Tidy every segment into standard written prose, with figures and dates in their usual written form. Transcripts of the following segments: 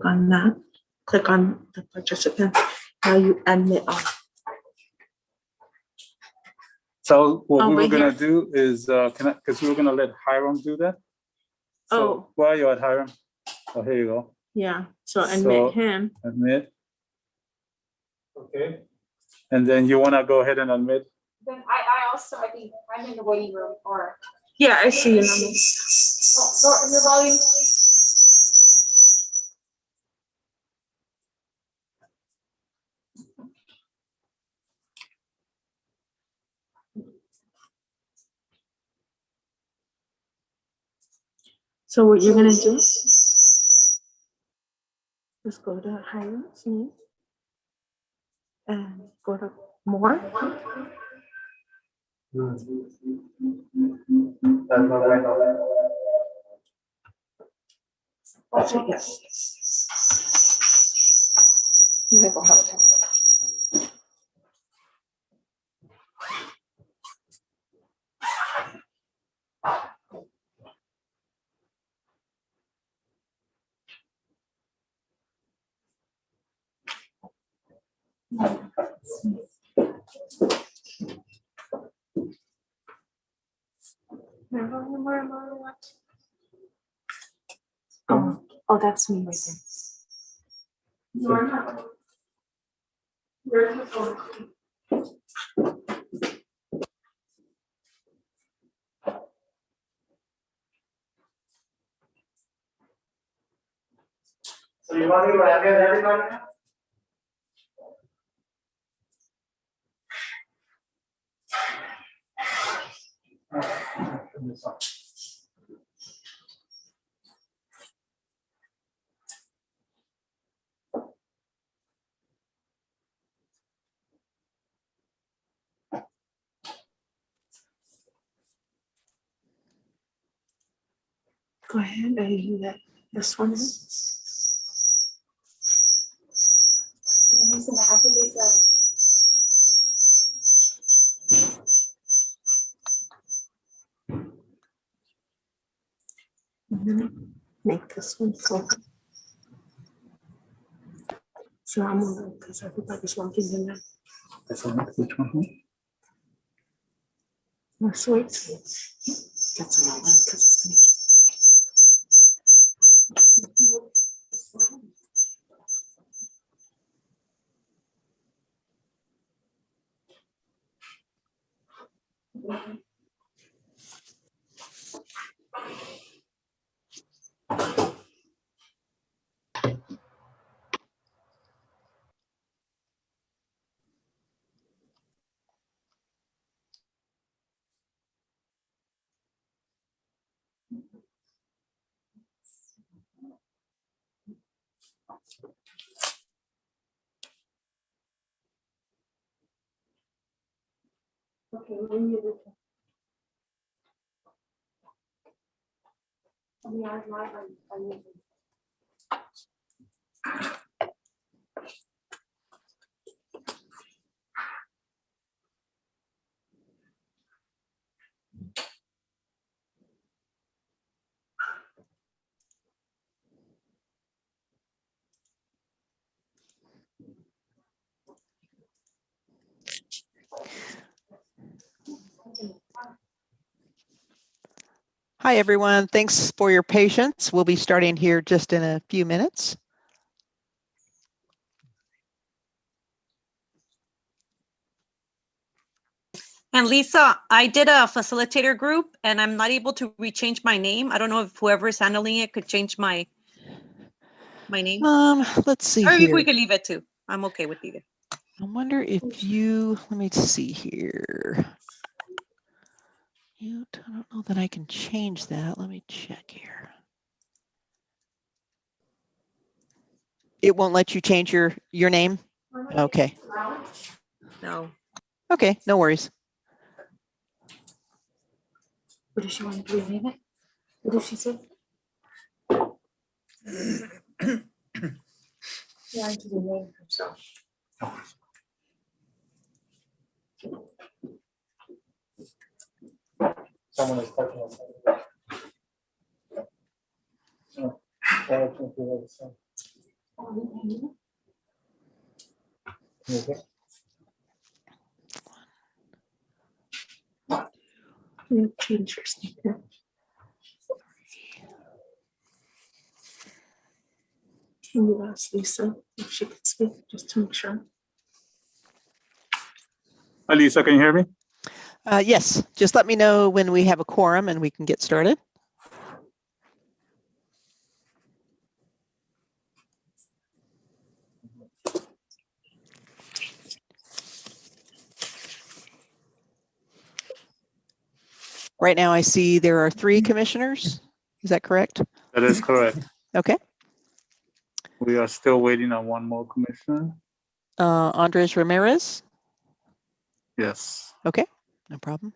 on that. Click on the participant. Now you admit all. So what we were right gonna here. do is, because we were gonna let Hiram do that. So Oh. where are you at, Hiram? Oh, here you go. Yeah, so admit So- him. Admit. Okay. And then you wanna go ahead and admit? Then I also, I think, I'm in the waiting room or. Yeah, I see you now. Oh, your volume, please. So what you're gonna do is go to Hiram's name and go to more. So yes. You may go help him. Oh, that's me right there. So you want me to have everybody? Go ahead, and do that. This one is. Make this one so. So I'm gonna, because everybody's walking in there. Which one? No, sweet. That's what I want, because it's gonna. Okay, when you look. We are live on YouTube. Hi, everyone. Thanks for your patience. We'll be starting here just in a few minutes. And Lisa, I did a facilitator group and I'm not able to rechange my name. I don't know if whoever is handling it could change my name. Let's see Or if we here. could leave it too. I'm okay with either. I wonder if you, let me see here. I don't know that I can change that. Let me check here. It won't let you change your name? Okay. No. Okay, no worries. What does she want to rename it? What did she say? Yeah, to rename herself. Someone is touching us. Oh, I can't do that, so. Okay. You change your speaker. Can you ask Lisa if she could speak, just to make sure? Lisa, can you hear me? Yes, just let me know when we have a quorum and we can get started. Right now I see there are 3 commissioners. Is that correct? That is correct. Okay. We are still waiting on one more commissioner. Andres Ramirez. Yes. Okay, no problem.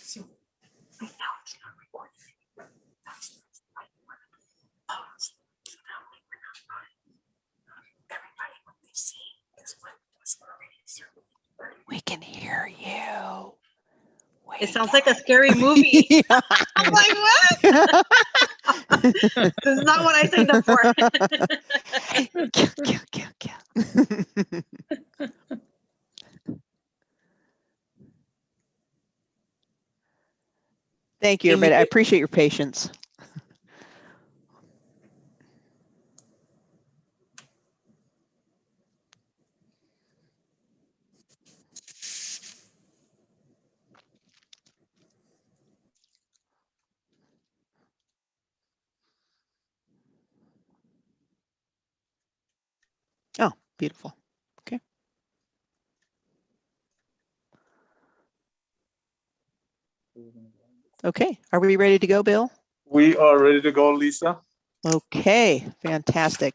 So right now it's not recording. Everybody, what they see is what was already circulated. We can hear you. It sounds like a scary movie. Yeah. I'm like, what? This is not what I signed up for. Kill, kill, kill, kill. Thank you, everybody. I appreciate your patience. Oh, beautiful. Okay. Okay. Are we ready to go, Bill? We are ready to go, Lisa. Okay, fantastic.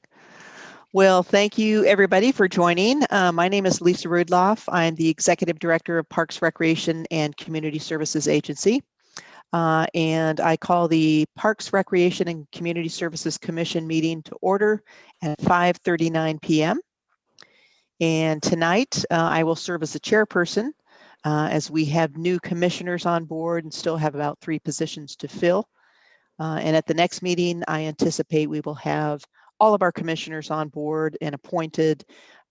Well, thank you everybody for joining. My name is Lisa Rudloff. I'm the Executive Director of Parks, Recreation, and Community Services Agency. And I call the Parks, Recreation, and Community Services Commission meeting to order at 5:39 p.m. And tonight I will serve as the chairperson as we have new commissioners on board and still have about 3 positions to fill. And at the next meeting, I anticipate we will have all of our commissioners on board and appointed,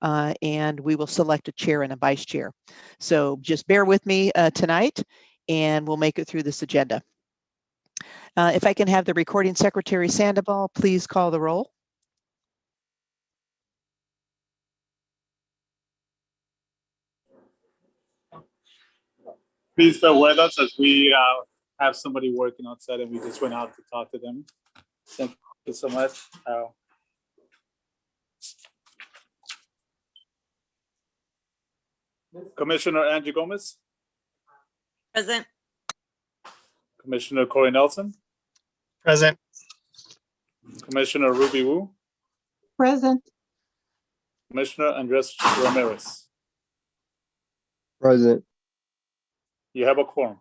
and we will select a chair and a vice chair. So just bear with me tonight, and we'll make it through this agenda. If I can have the recording secretary, Sandoval, please call the roll. Please bear with us as we have somebody working outside and we just went out to talk to them. Thank you so much. Commissioner Angie Gomez, Present. Commissioner Corey Nelson, Present. Commissioner Ruby Wu, Present. Commissioner Andres Ramirez. Present. You have a quorum.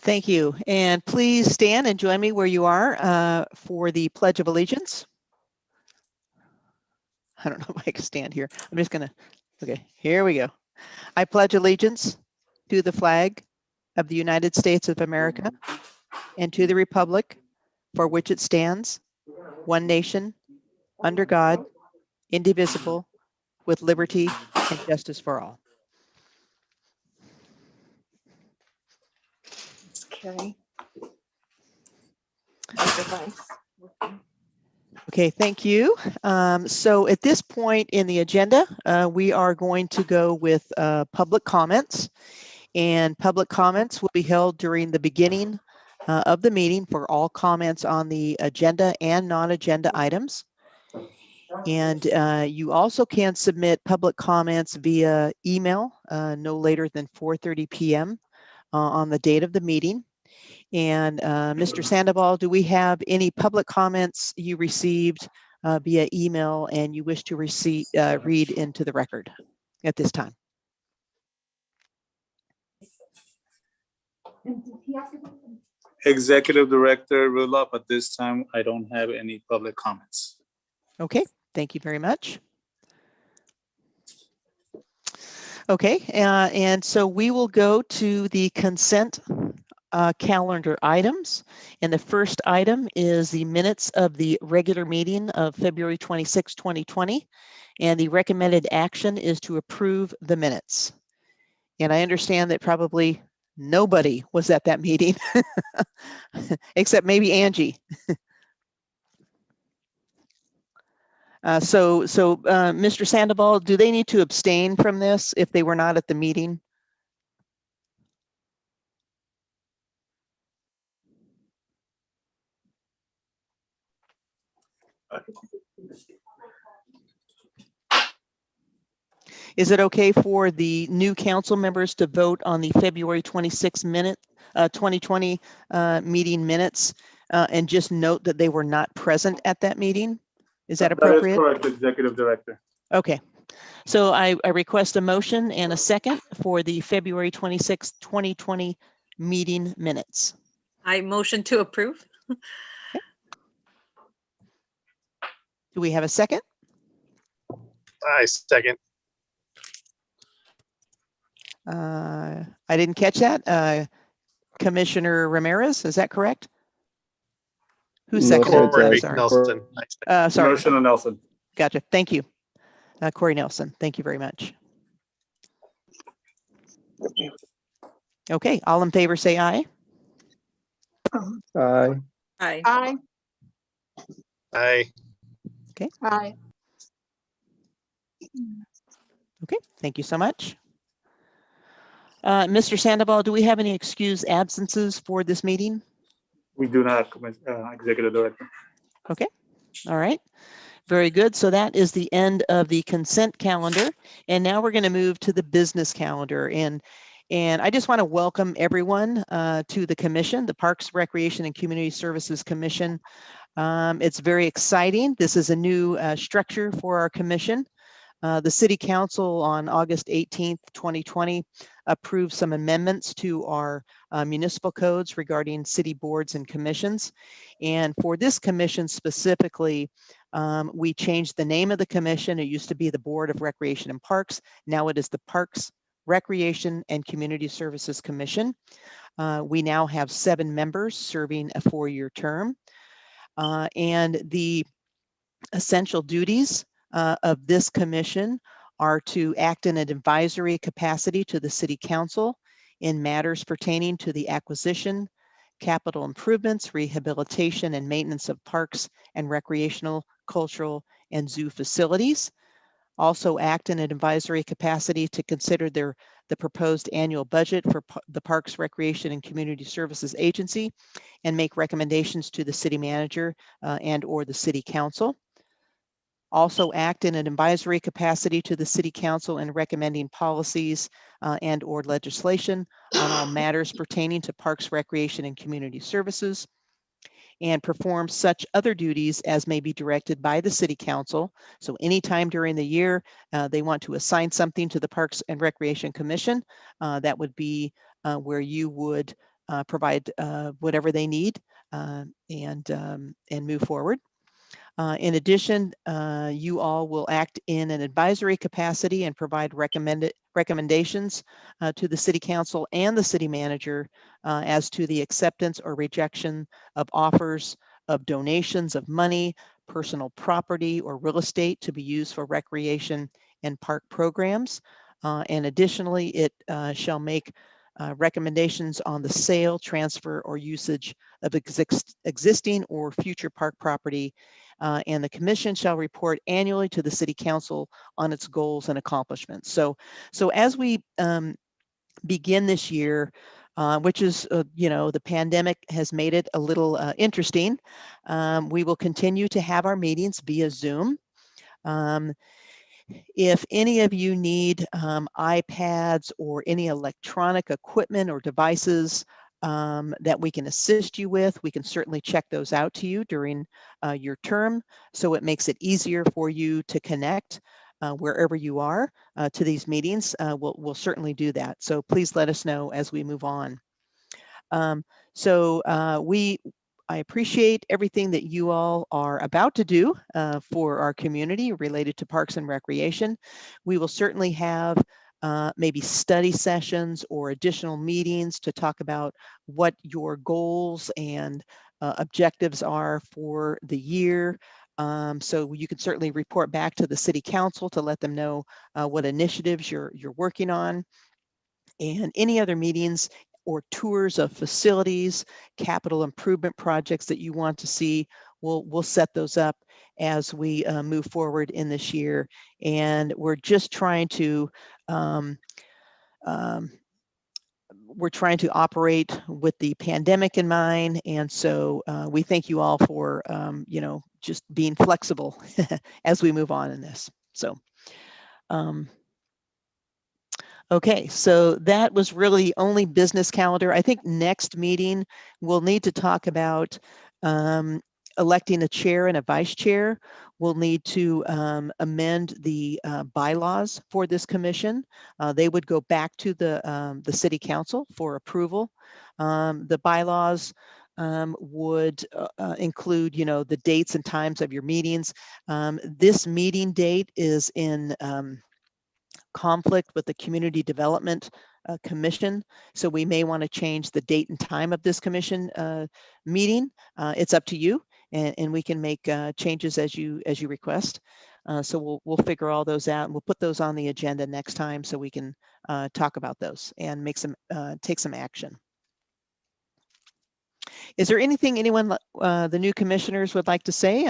Thank you. And please stand and join me where you are for the Pledge of Allegiance. I don't know if I can stand here. I'm just gonna, okay, here we go. I pledge allegiance to the flag of the United States of America and to the republic for which it stands, one nation, under God, indivisible, with liberty and justice for all. It's Carrie. Your device. Okay, thank you. So at this point in the agenda, we are going to go with public comments. And public comments will be held during the beginning of the meeting for all comments on the agenda and non-agenda items. And you also can submit public comments via email no later than 4:30 p.m. On the date of the meeting. And Mr. Sandoval, do we have any public comments you received via email and you wish to read into the record at this time? Executive Director Rudloff, at this time, I don't have any public comments. Okay, Thank you very much. Okay, and so we will go to the consent calendar items. And the first item is the minutes of the regular meeting of February 26, 2020. And the recommended action is to approve the minutes. And I understand that probably nobody was at that meeting except maybe Angie. Mr. Sandoval, do they need to abstain from this if they were not at the meeting? Is it okay for the new council members to vote on the February 26 2020 meeting minutes and just note that they were not present at that meeting? Is that appropriate? That is correct, Executive Director. Okay, so I request a motion and a second for the February 26, 2020 meeting minutes. I motion to approve. Do we have a second? I second. I didn't catch that. Commissioner Ramirez, is that correct? Who seconded? Corey Sorry. Nelson. Sorry. Commissioner Nelson. Gotcha. Thank you. Corey Nelson. Thank you very much. Okay, all in favor say aye. Aye. Aye. Aye. Aye. Aye. Okay, thank you so much. Mr. Sandoval, do we have any excused absences for this meeting? We do not, Executive Director. Okay, all right. Very good. So that is the end of the consent calendar. And now we're going to move to the business calendar. And I just want to welcome everyone to the commission, the Parks, Recreation, and Community Services Commission. It's very exciting. This is a new structure for our commission. The City Council on August 18th, 2020 approved some amendments to our municipal codes regarding city boards and commissions. And for this commission specifically, we changed the name of the commission. It used to be the Board of Recreation and Parks. Now it is the Parks, Recreation, and Community Services Commission. We now have 7 members serving a 4-year term. And the essential duties of this commission are to act in an advisory capacity to the City Council in matters pertaining to the acquisition, capital improvements, rehabilitation, and maintenance of parks and recreational, cultural, and zoo facilities. Also act in an advisory capacity to consider the proposed annual budget for the Parks, Recreation, and Community Services Agency and make recommendations to the city manager and or the City Council. Also act in an advisory capacity to the City Council in recommending policies and or legislation on all matters pertaining to Parks, Recreation, and Community Services, and perform such other duties as may be directed by the City Council. So anytime during the year they want to assign something to the Parks and Recreation Commission, that would be where you would provide whatever they need and move forward. In addition, you all will act in an advisory capacity and provide recommendations to the City Council and the City Manager as to the acceptance or rejection of offers of donations of money, personal property, or real estate to be used for recreation and park programs. And additionally, it shall make recommendations on the sale, transfer, or usage of existing or future park property. And the commission shall report annually to the City Council on its goals and accomplishments. So as we begin this year, which is, the pandemic has made it a little interesting, we will continue to have our meetings via Zoom. If any of you need iPads or any electronic equipment or devices that we can assist you with, we can certainly check those out to you during your term. So it makes it easier for you to connect wherever you are to these meetings. We'll certainly do that. So please let us know as we move on. We I appreciate everything that you all are about to do for our community related to Parks and Recreation. We will certainly have maybe study sessions or additional meetings to talk about what your goals and objectives are for the year. So you can certainly report back to the City Council to let them know what initiatives you're working on, and any other meetings or tours of facilities, capital improvement projects that you want to see. We'll set those up as we move forward in this year. And we're just trying to we're trying to operate with the pandemic in mind. And so we thank you all for, just being flexible as we move on in this. So, okay, so that was really only business calendar. I think next meeting, we'll need to talk about electing a chair and a vice chair. We'll need to amend the bylaws for this commission. They would go back to the City Council for approval. The bylaws would include, the dates and times of your meetings. This meeting date is in conflict with the Community Development Commission, so we may want to change the date and time of this commission meeting. It's up to you, and we can make changes as you request. So we'll figure all those out, and we'll put those on the agenda next time so we can talk about those and take some action. Is there anything anyone, the new commissioners, would like to say?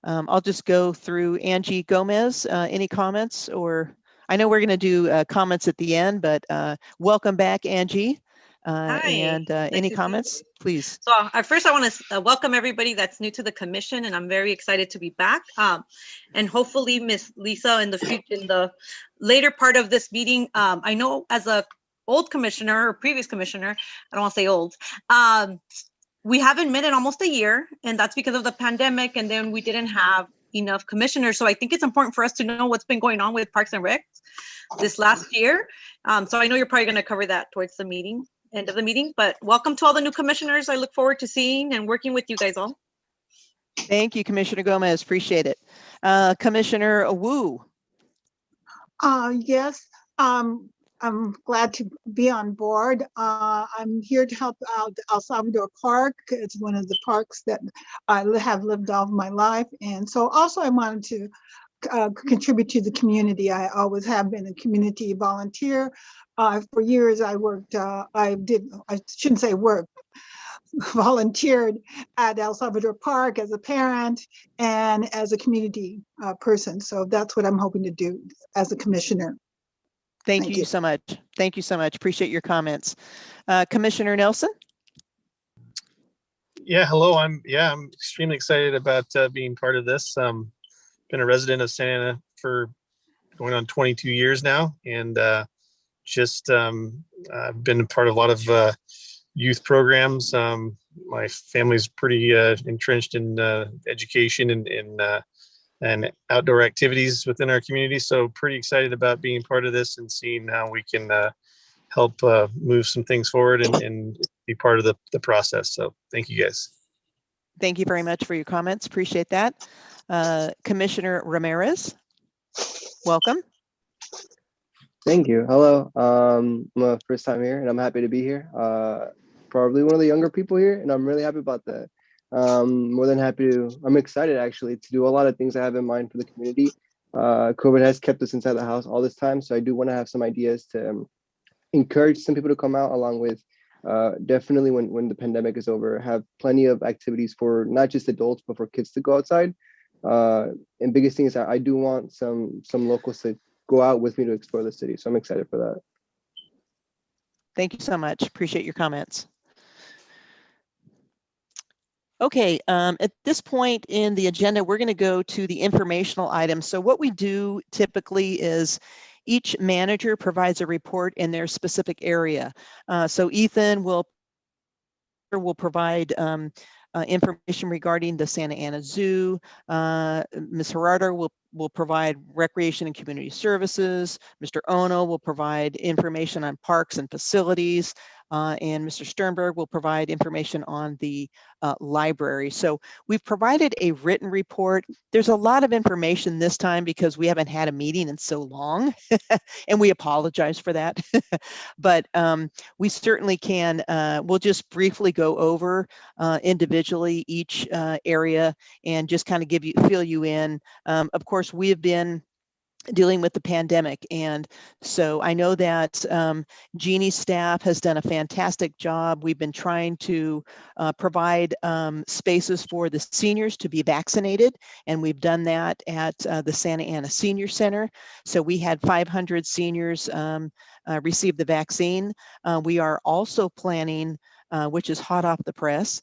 I'll just go through. Angie Gomez, any comments? Or I know we're going to do comments at the end, but welcome back, Angie. And any comments, please? So at first, I want to welcome everybody that's new to the commission, and I'm very excited to be back. And hopefully, Miss Lisa, in the later part of this meeting, I know as a old commissioner or previous commissioner, I don't want to say old, we haven't met in almost a year, and that's because of the pandemic, and then we didn't have enough commissioners. So I think it's important for us to know what's been going on with Parks and Rec this last year. So I know you're probably going to cover that towards the end of the meeting, but welcome to all the new commissioners. I look forward to seeing and working with you guys all. Thank you, Commissioner Gomez. Appreciate it. Commissioner Wu. Yes, I'm glad to be on board. I'm here to help out El Salvador Park. It's one of the parks that I have lived all of my life. And so also I wanted to contribute to the community. I always have been a community volunteer. For years I worked, I shouldn't say work, volunteered at El Salvador Park as a parent and as a community person. So that's what I'm hoping to do as a commissioner. Thank you so much. Thank you so much. Appreciate your comments. Commissioner Nelson. Yeah, hello. I'm extremely excited about being part of this. Been a resident of Santa Ana for going on 22 years now, and I've been a part of a lot of youth programs. My family's pretty entrenched in education and outdoor activities within our community. So pretty excited about being part of this and seeing how we can help move some things forward and be part of the process. So thank you guys. Thank you very much for your comments. Appreciate that. Commissioner Ramirez, welcome. Thank you. Hello. I'm a first time here and I'm happy to be here. Probably one of the younger people here, and I'm really happy about that. More than happy to, I'm excited actually to do a lot of things I have in mind for the community. COVID has kept us inside the house all this time, so I do want to have some ideas to encourage some people to come out, along with definitely when the pandemic is over, have plenty of activities for not just adults, but for kids to go outside. And biggest thing is that I do want some locals to go out with me to explore the city. So I'm excited for that. Thank you so much. Appreciate your comments. Okay, at this point in the agenda, we're going to go to the informational items. So what we do typically is each manager provides a report in their specific area. So Ethan will provide information regarding the Santa Ana Zoo. Ms. Gerardo will provide recreation and community services. Mr. Ono will provide information on parks and facilities. and Mr. Sternberg will provide information on the library. So we've provided a written report. There's a lot of information this time because we haven't had a meeting in so long, and we apologize for that. But we certainly can, we'll just briefly go over individually each area and just kind of fill you in. Of course, we have been dealing with the pandemic. And so I know that Jeannie's staff has done a fantastic job. We've been trying to provide spaces for the seniors to be vaccinated. And we've done that at the Santa Ana Senior Center. So we had 500 seniors receive the vaccine. We are also planning, which is hot off the press,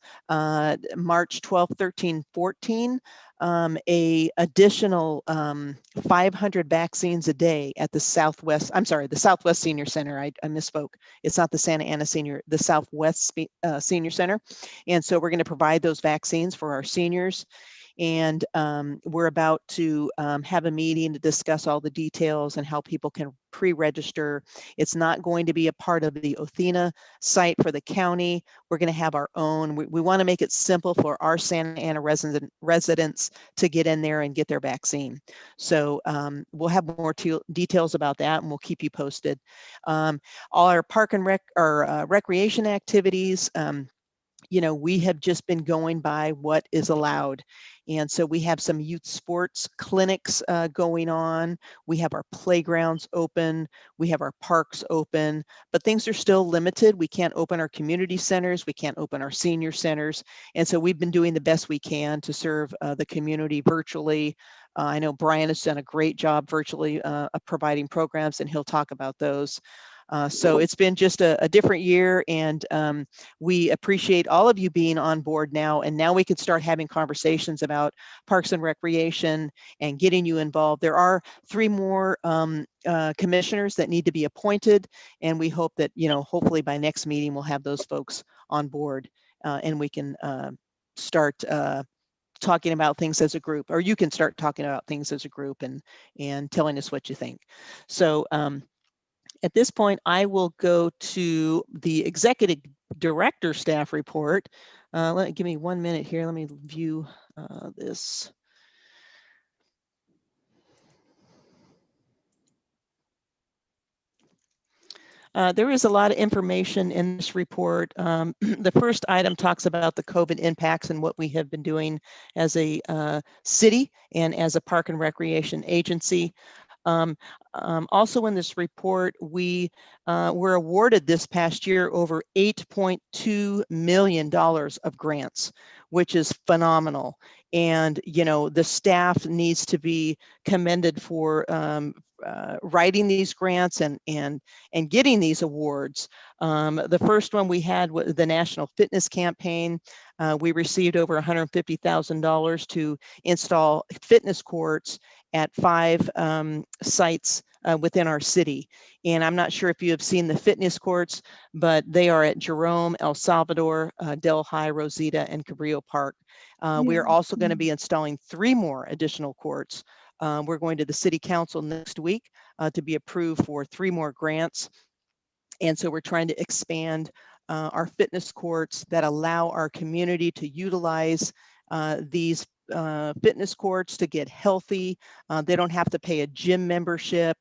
March 12, 13, 14, a additional 500 vaccines a day at the Southwest Senior Center. I misspoke. It's not the Santa Ana Senior, the Southwest Senior Center. And so we're going to provide those vaccines for our seniors. And we're about to have a meeting to discuss all the details and how people can pre-register. It's not going to be a part of the Othina site for the county. We're going to have our own. We want to make it simple for our Santa Ana residents to get in there and get their vaccine. So we'll have more details about that, and we'll keep you posted. All our park and recreation activities, you know, we have just been going by what is allowed. And so we have some youth sports clinics going on. We have our playgrounds open. We have our parks open, but things are still limited. We can't open our community centers. We can't open our senior centers. And so we've been doing the best we can to serve the community virtually. I know Brian has done a great job virtually of providing programs, and he'll talk about those. So it's been just a different year, and we appreciate all of you being on board now. And now we can start having conversations about Parks and Recreation and getting you involved. There are 3 more commissioners that need to be appointed, and we hope that, you know, hopefully by next meeting we'll have those folks on board, and we can start talking about things as a group, or you can start talking about things as a group and telling us what you think. So at this point, I will go to the Executive Director staff report. Give me 1 minute here. Let me view this. There is a lot of information in this report. The first item talks about the COVID impacts and what we have been doing as a city and as a park and recreation agency. Also in this report, we were awarded this past year over $8.2 million of grants, which is phenomenal. And, you know, the staff needs to be commended for writing these grants and getting these awards. The first one we had was the National Fitness Campaign. We received over $150,000 to install fitness courts at 5 sites within our city. And I'm not sure if you have seen the fitness courts, but they are at Jerome, El Salvador, Delhi, Rosita, and Cabrillo Park. We are also going to be installing 3 more additional courts. We're going to the City Council next week to be approved for 3 more grants. And so we're trying to expand our fitness courts that allow our community to utilize these fitness courts to get healthy. They don't have to pay a gym membership.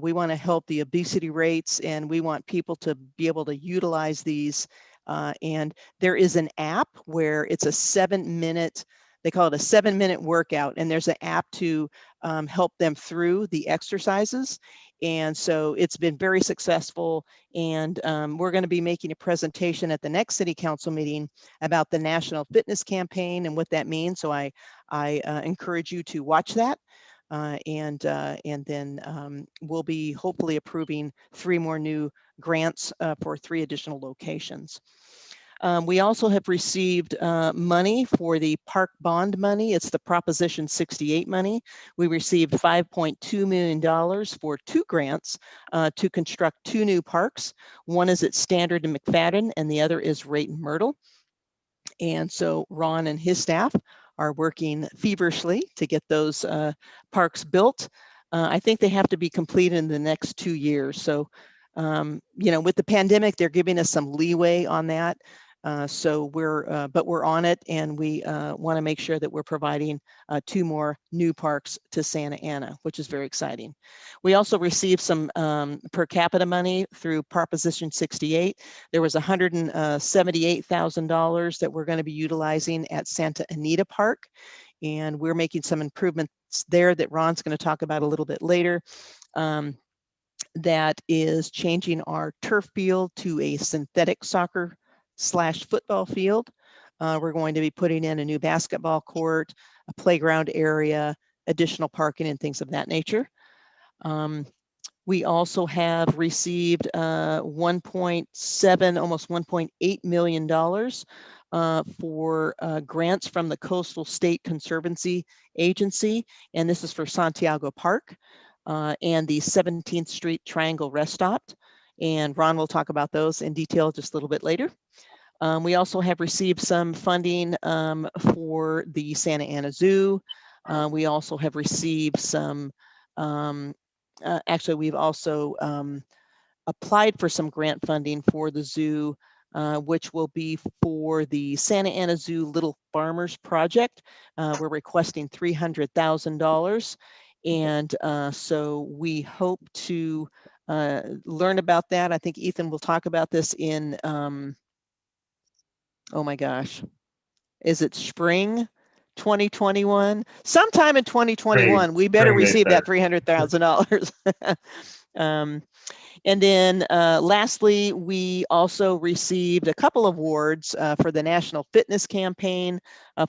We want to help the obesity rates, and we want people to be able to utilize these. And there is an app where it's a 7-minute, they call it a 7-minute workout, and there's an app to help them through the exercises. And so it's been very successful, and we're going to be making a presentation at the next City Council meeting about the National Fitness Campaign and what that means. So I encourage you to watch that, and then we'll be hopefully approving 3 more new grants for 3 additional locations. We also have received money for the park bond money. It's the Proposition 68 money. We received $5.2 million for 2 grants to construct 2 new parks. One is at Standard and McFadden, and the other is Rate and Myrtle. And so Ron and his staff are working feverishly to get those parks built. I think they have to be completed in the next 2 years. So you know, with the pandemic, they're giving us some leeway on that. So but we're on it, and we want to make sure that we're providing 2 more new parks to Santa Ana, which is very exciting. We also received some per capita money through Proposition 68. There was $178,000 that we're going to be utilizing at Santa Anita Park, and we're making some improvements there that Ron's going to talk about a little bit later. That is changing our turf field to a synthetic soccer/football field. We're going to be putting in a new basketball court, a playground area, additional parking, and things of that nature. We also have received 1.7, almost $1.8 million for grants from the Coastal State Conservancy Agency, and this is for Santiago Park and the 17th Street Triangle Rest Stop. And Ron will talk about those in detail just a little bit later. We also have received some funding for the Santa Ana Zoo. We also have received some, actually we've also applied for some grant funding for the zoo, which will be for the Santa Ana Zoo Little Farmers Project. We're requesting $300,000. And so we hope to learn about that. I think Ethan will talk about this in, oh my gosh, is it spring 2021? Sometime in 2021, we better receive that $300,000. And then lastly, we also received a couple of awards for the National Fitness Campaign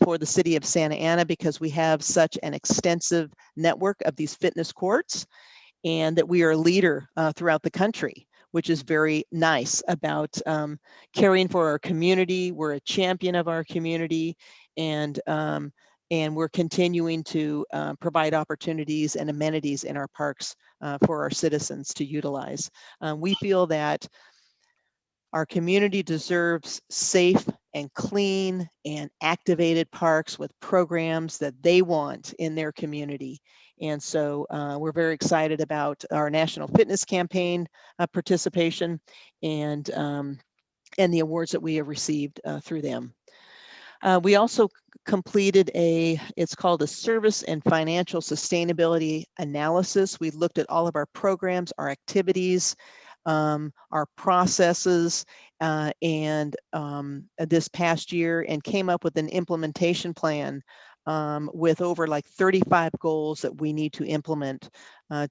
for the city of Santa Ana, because we have such an extensive network of these fitness courts, and that we are a leader throughout the country, which is very nice about caring for our community. We're a champion of our community, and we're continuing to provide opportunities and amenities in our parks for our citizens to utilize. We feel that our community deserves safe and clean and activated parks with programs that they want in their community. And so we're very excited about our National Fitness Campaign participation and the awards that we have received through them. We also completed it's called a service and financial sustainability analysis. We looked at all of our programs, our activities, our processes, and this past year, and came up with an implementation plan with over like 35 goals that we need to implement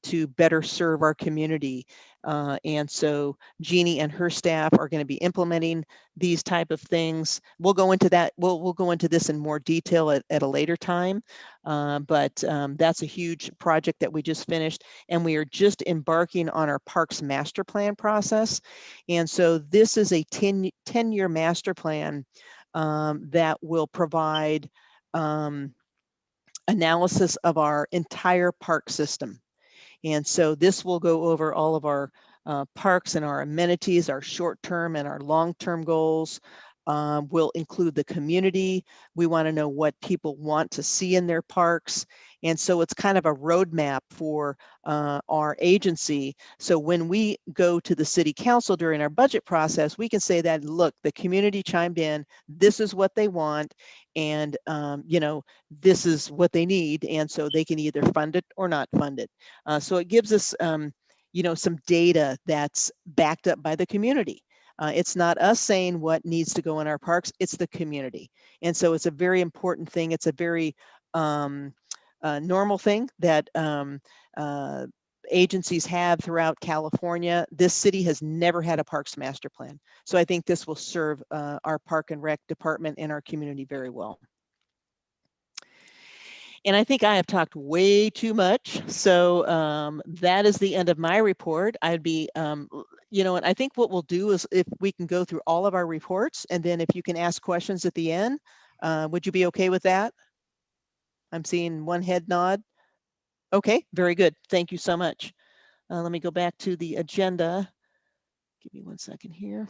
to better serve our community. And so Jeannie and her staff are going to be implementing these type of things. We'll go into that. We'll go into this in more detail at a later time. But that's a huge project that we just finished, and we are just embarking on our Parks Master Plan process. And so this is a 10-year master plan that will provide analysis of our entire park system. And so this will go over all of our parks and our amenities, our short-term and our long-term goals. We'll include the community. We want to know what people want to see in their parks. And so it's kind of a roadmap for our agency. So when we go to the city council during our budget process, we can say that, look, the community chimed in, this is what they want, and you know, this is what they need. And so they can either fund it or not fund it. So it gives us, you know, some data that's backed up by the community. It's not us saying what needs to go in our parks, it's the community. And so it's a very important thing. It's a very normal thing that agencies have throughout California. This city has never had a Parks Master Plan. So I think this will serve our Park and Rec department and our community very well. And I think I have talked way too much. So that is the end of my report. I'd be, you know, and I think what we'll do is if we can go through all of our reports, and then if you can ask questions at the end, would you be okay with that? I'm seeing one head nod. Okay, very good. Thank you so much. Let me go back to the agenda. Give me 1 second here.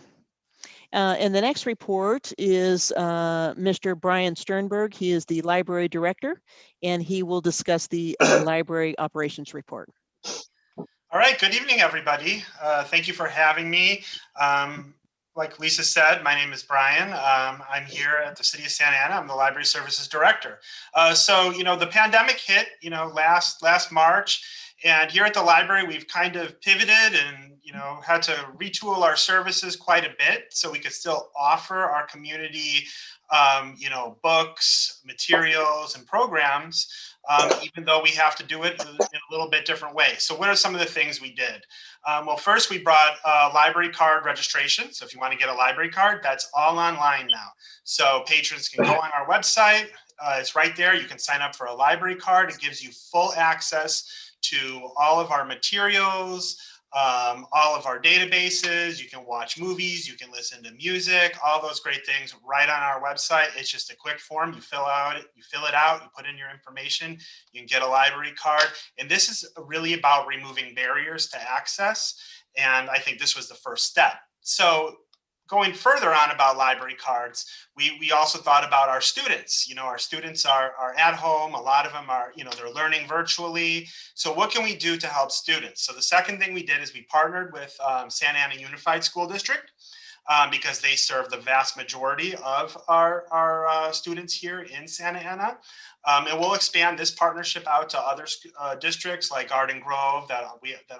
And the next report is Mr. Brian Sternberg. He is the library director, and he will discuss the library operations report. All All right, good evening, everybody. Thank you for having me. Like Lisa said, my name is Brian. I'm here at the City of Santa Ana. I'm the Library Services Director. So, the pandemic hit, last March. And here at the library, we've kind of pivoted and, had to retool our services quite a bit so we could still offer our community, books, materials, and programs, even though we have to do it in a little bit different way. So what are some of the things we did? Well, first we brought library card registration. So if you want to get a library card, that's all online now. So patrons can go on our website. It's right there. You can sign up for a library card. It gives you full access to all of our materials, all of our databases. You can watch movies, you can listen to music, all those great things right on our website. It's just a quick form. You fill it out, you put in your information, you can get a library card. And this is really about removing barriers to access. And I think this was the first step. So going further on about library cards, we also thought about our students. Our students are at home. A lot of them are, they're learning virtually. So what can we do to help students? So the second thing we did is we partnered with Santa Ana Unified School District because they serve the vast majority of our students here in Santa Ana. And we'll expand this partnership out to other districts like Garden Grove that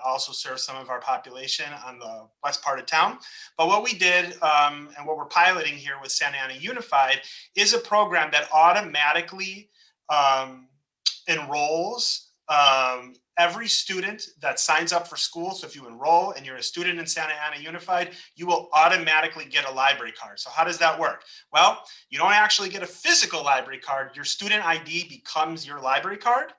also serve some of our population on the west part of town. But what we did and what we're piloting here with Santa Ana Unified is a program that automatically enrolls every student that signs up for school. So if you enroll and you're a student in Santa Ana Unified, you will automatically get a library card. So how does that work? Well, you don't actually get a physical library card. Your student ID becomes your library card.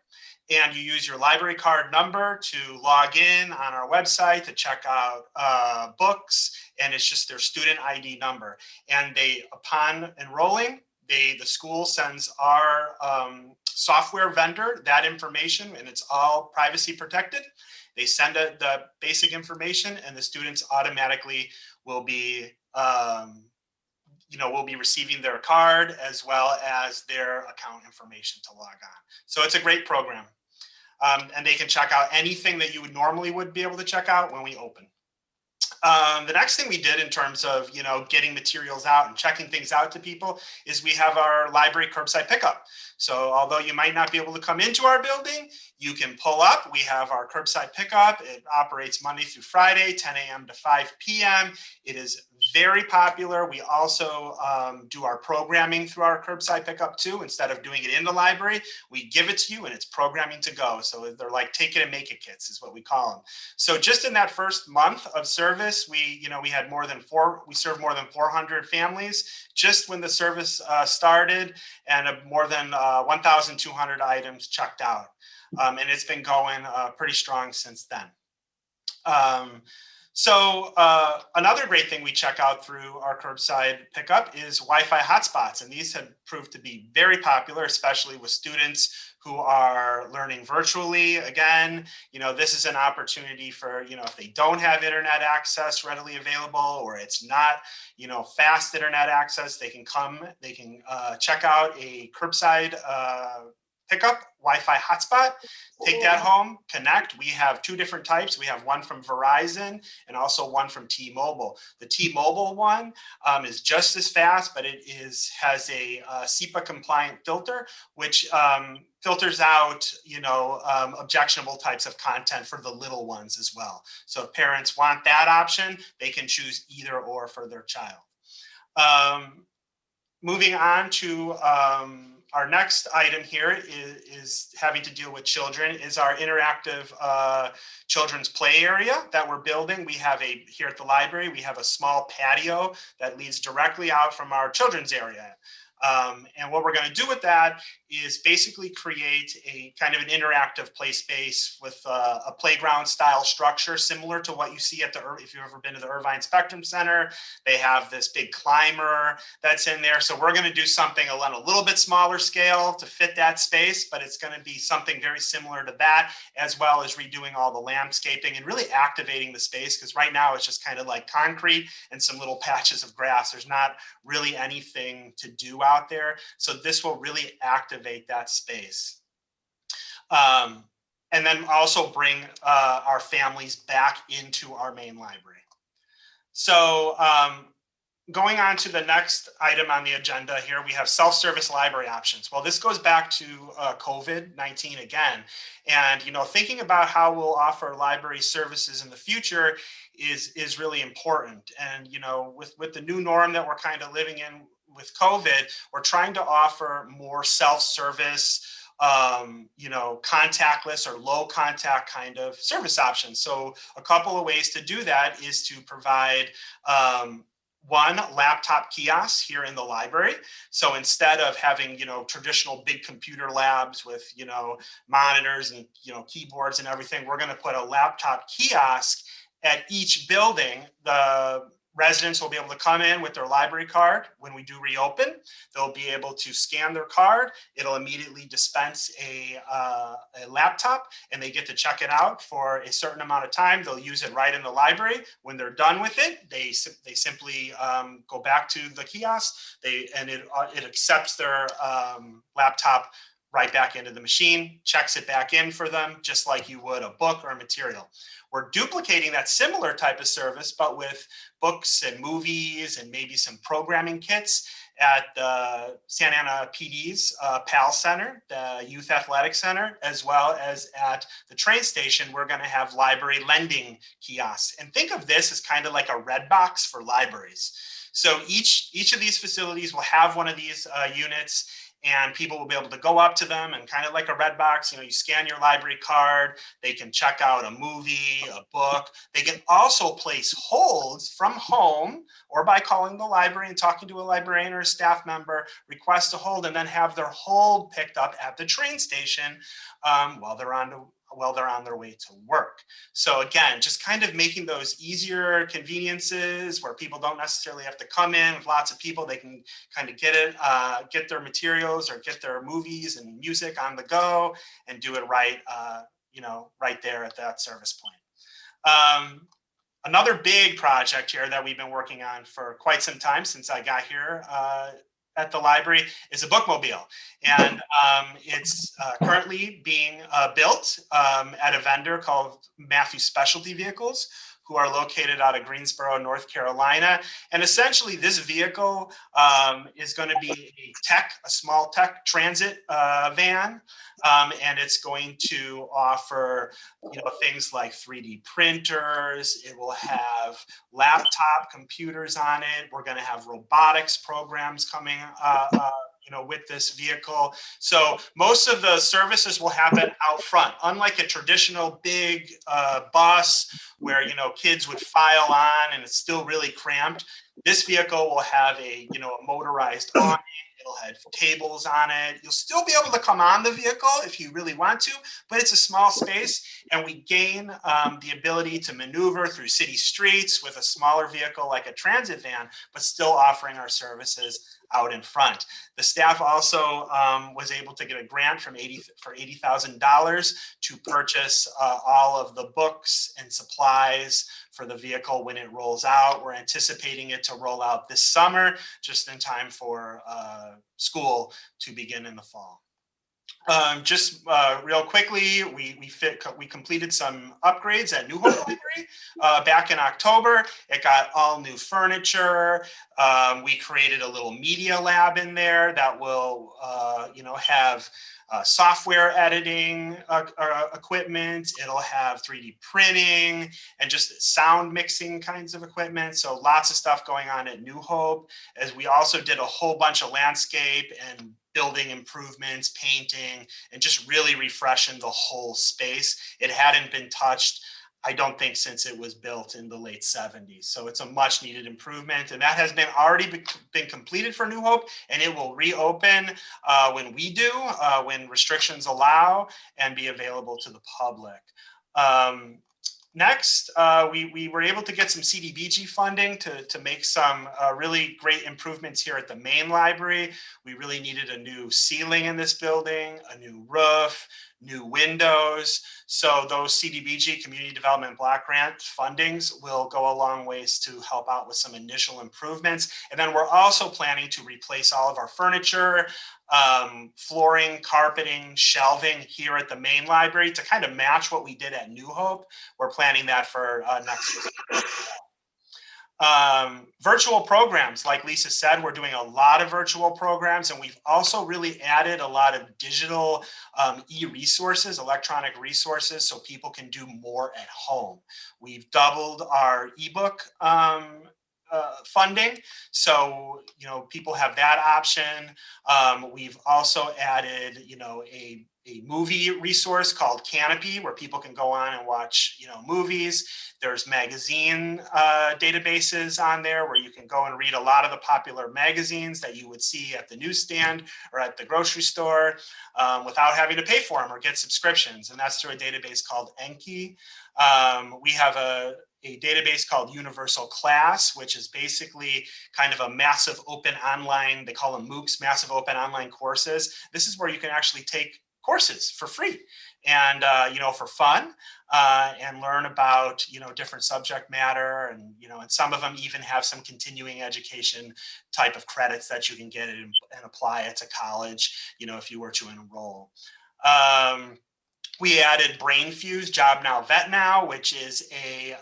And you use your library card number to log in on our website to check out books. And it's just their student ID number. And upon enrolling, the school sends our software vendor that information, and it's all privacy protected. They send the basic information, and the students automatically will be, will be receiving their card as well as their account information to log on. So it's a great program, and they can check out anything that you would be able to check out when we open. The next thing we did in terms of, getting materials out and checking things out to people is we have our library curbside pickup. So although you might not be able to come into our building, you can pull up. We have our curbside pickup. It operates Monday through Friday, 10 a.m. to 5 p.m. It is very popular. We also do our programming through our curbside pickup too. Instead of doing it in the library, we give it to you and it's programming to go. So they're like take it and make it kits is what we call them. So just in that first month of service, we served more than 400 families just when the service started, and more than 1,200 items checked out. And it's been going pretty strong since then. So another great thing we check out through our curbside pickup is Wi-Fi hotspots. And these have proved to be very popular, especially with students who are learning virtually. Again, this is an opportunity for, if they don't have internet access readily available, or it's not, fast internet access, they can check out a curbside pickup Wi-Fi hotspot, take that home, connect. We have two different types. We have one from Verizon and also one from T-Mobile. The T-Mobile one is just as fast, but it has a SEPA compliant filter, which filters out, objectionable types of content for the little ones as well. So if parents want that option, they can choose either or for their child. Moving on to our next item here is having to deal with children, is our interactive children's play area that we're building. We have here at the library, we have a small patio that leads directly out from our children's area. And what we're going to do with that is basically create a kind of an interactive play space with a playground style structure similar to what you see at if you've ever been to the Irvine Spectrum Center. They have this big climber that's in there. So we're going to do something on a little bit smaller scale to fit that space, but it's going to be something very similar to that, as well as redoing all the landscaping and really activating the space, because right now it's just kind of like concrete and some little patches of grass. There's not really anything to do out there. So this will really activate that space. and then also bring our families back into our main library. So going on to the next item on the agenda here, we have self-service library options. Well, this goes back to COVID-19 again. And, thinking about how we'll offer library services in the future is really important. And, with the new norm that we're kind of living in with COVID, we're trying to offer more self-service, contactless or low contact kind of service options. So a couple of ways to do that is to provide one, laptop kiosks here in the library. So instead of having, traditional big computer labs with, monitors and, keyboards and everything, we're going to put a laptop kiosk at each building. The residents will be able to come in with their library card. When we do reopen, they'll be able to scan their card. It'll immediately dispense a laptop, and they get to check it out for a certain amount of time. They'll use it right in the library. When they're done with it, they simply go back to the kiosk. It accepts their laptop right back into the machine, checks it back in for them, just like you would a book or a material. We're duplicating that similar type of service, but with books and movies and maybe some programming kits at the Santa Ana PD's PAL Center, the Youth Athletic Center, as well as at the train station. We're going to have library lending kiosks. And think of this as kind of like a red box for libraries. So each of these facilities will have one of these units, and people will be able to go up to them and kind of like a red box, you scan your library card, they can check out a movie, a book. They can also place holds from home or by calling the library and talking to a librarian or a staff member, request a hold, and then have their hold picked up at the train station while they're on their way to work. So again, just kind of making those easier conveniences where people don't necessarily have to come in with lots of people. They can kind of get their materials or get their movies and music on the go and do it right, right there at that service point. Another big project here that we've been working on for quite some time since I got here at the library is a bookmobile. And it's currently being built at a vendor called Matthews Specialty Vehicles, who are located out of Greensboro, North Carolina. And essentially this vehicle is going to be a small tech transit van. And it's going to offer, things like 3D printers. It will have laptop computers on it. We're going to have robotics programs coming with this vehicle. So most of the services will happen out front, unlike a traditional big bus where, kids would file on and it's still really cramped. This vehicle will have a motorized awning. It'll have tables on it. You'll still be able to come on the vehicle if you really want to, but it's a small space, and we gain the ability to maneuver through city streets with a smaller vehicle like a transit van, but still offering our services out in front. The staff also was able to get a grant for $80,000 to purchase all of the books and supplies for the vehicle when it rolls out. We're anticipating it to roll out this summer, just in time for school to begin in the fall. Real quickly, we completed some upgrades at New Hope Library back in October. It got all new furniture. We created a little media lab in there that will, have software editing equipment. It'll have 3D printing and just sound mixing kinds of equipment. So lots of stuff going on at New Hope, as we also did a whole bunch of landscape and building improvements, painting, and just really refreshing the whole space. It hadn't been touched, I don't think, since it was built in the late 70s. So it's a much needed improvement, and that has already been completed for New Hope, and it will reopen when we do, when restrictions allow, and be available to the public. Next, we were able to get some CDBG funding to make some really great improvements here at the main library. We really needed a new ceiling in this building, a new roof, new windows. So those CDBG, Community Development Block Grant fundings, will go a long ways to help out with some initial improvements. And then we're also planning to replace all of our furniture, flooring, carpeting, shelving here at the main library to kind of match what we did at New Hope. We're planning that for next year. Virtual programs, like Lisa said, we're doing a lot of virtual programs, and we've also really added a lot of digital e-resources, electronic resources, so people can do more at home. We've doubled our ebook funding, so people have that option. We've also added a movie resource called Canopy, where people can go on and watch movies. There's magazine databases on there where you can go and read a lot of the popular magazines that you would see at the newsstand or at the grocery store without having to pay for them or get subscriptions, and that's through a database called Enki. We have a database called Universal Class, which is basically kind of a massive open online, they call them MOOCs, massive open online courses. This is where you can actually take courses for free and for fun and learn about different subject matter, and and some of them even have some continuing education type of credits that you can get and apply it to college if you were to enroll. We added BrainFuse Job Now Vet Now, which is a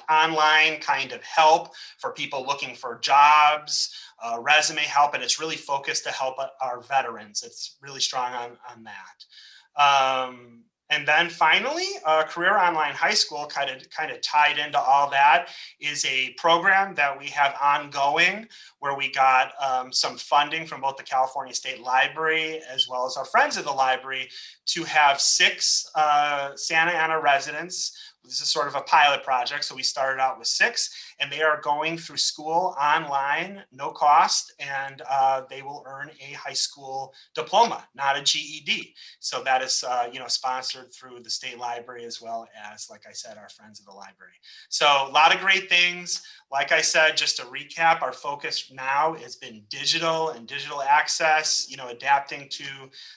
online kind of help for people looking for jobs, resume help, and it's really focused to help our veterans. It's really strong on that. And then finally, Career Online High School, kind of tied into all that, is a program that we have ongoing where we got some funding from both the California State Library as well as our friends at the library to have 6 Santa Ana residents. This is sort of a pilot project. So we started out with 6, and they are going through school online, no cost, and they will earn a high school diploma, not a GED. So that is, sponsored through the state library as well as, like I said, our friends at the library. So a lot of great things. Like I said, just to recap, our focus now has been digital and digital access, adapting to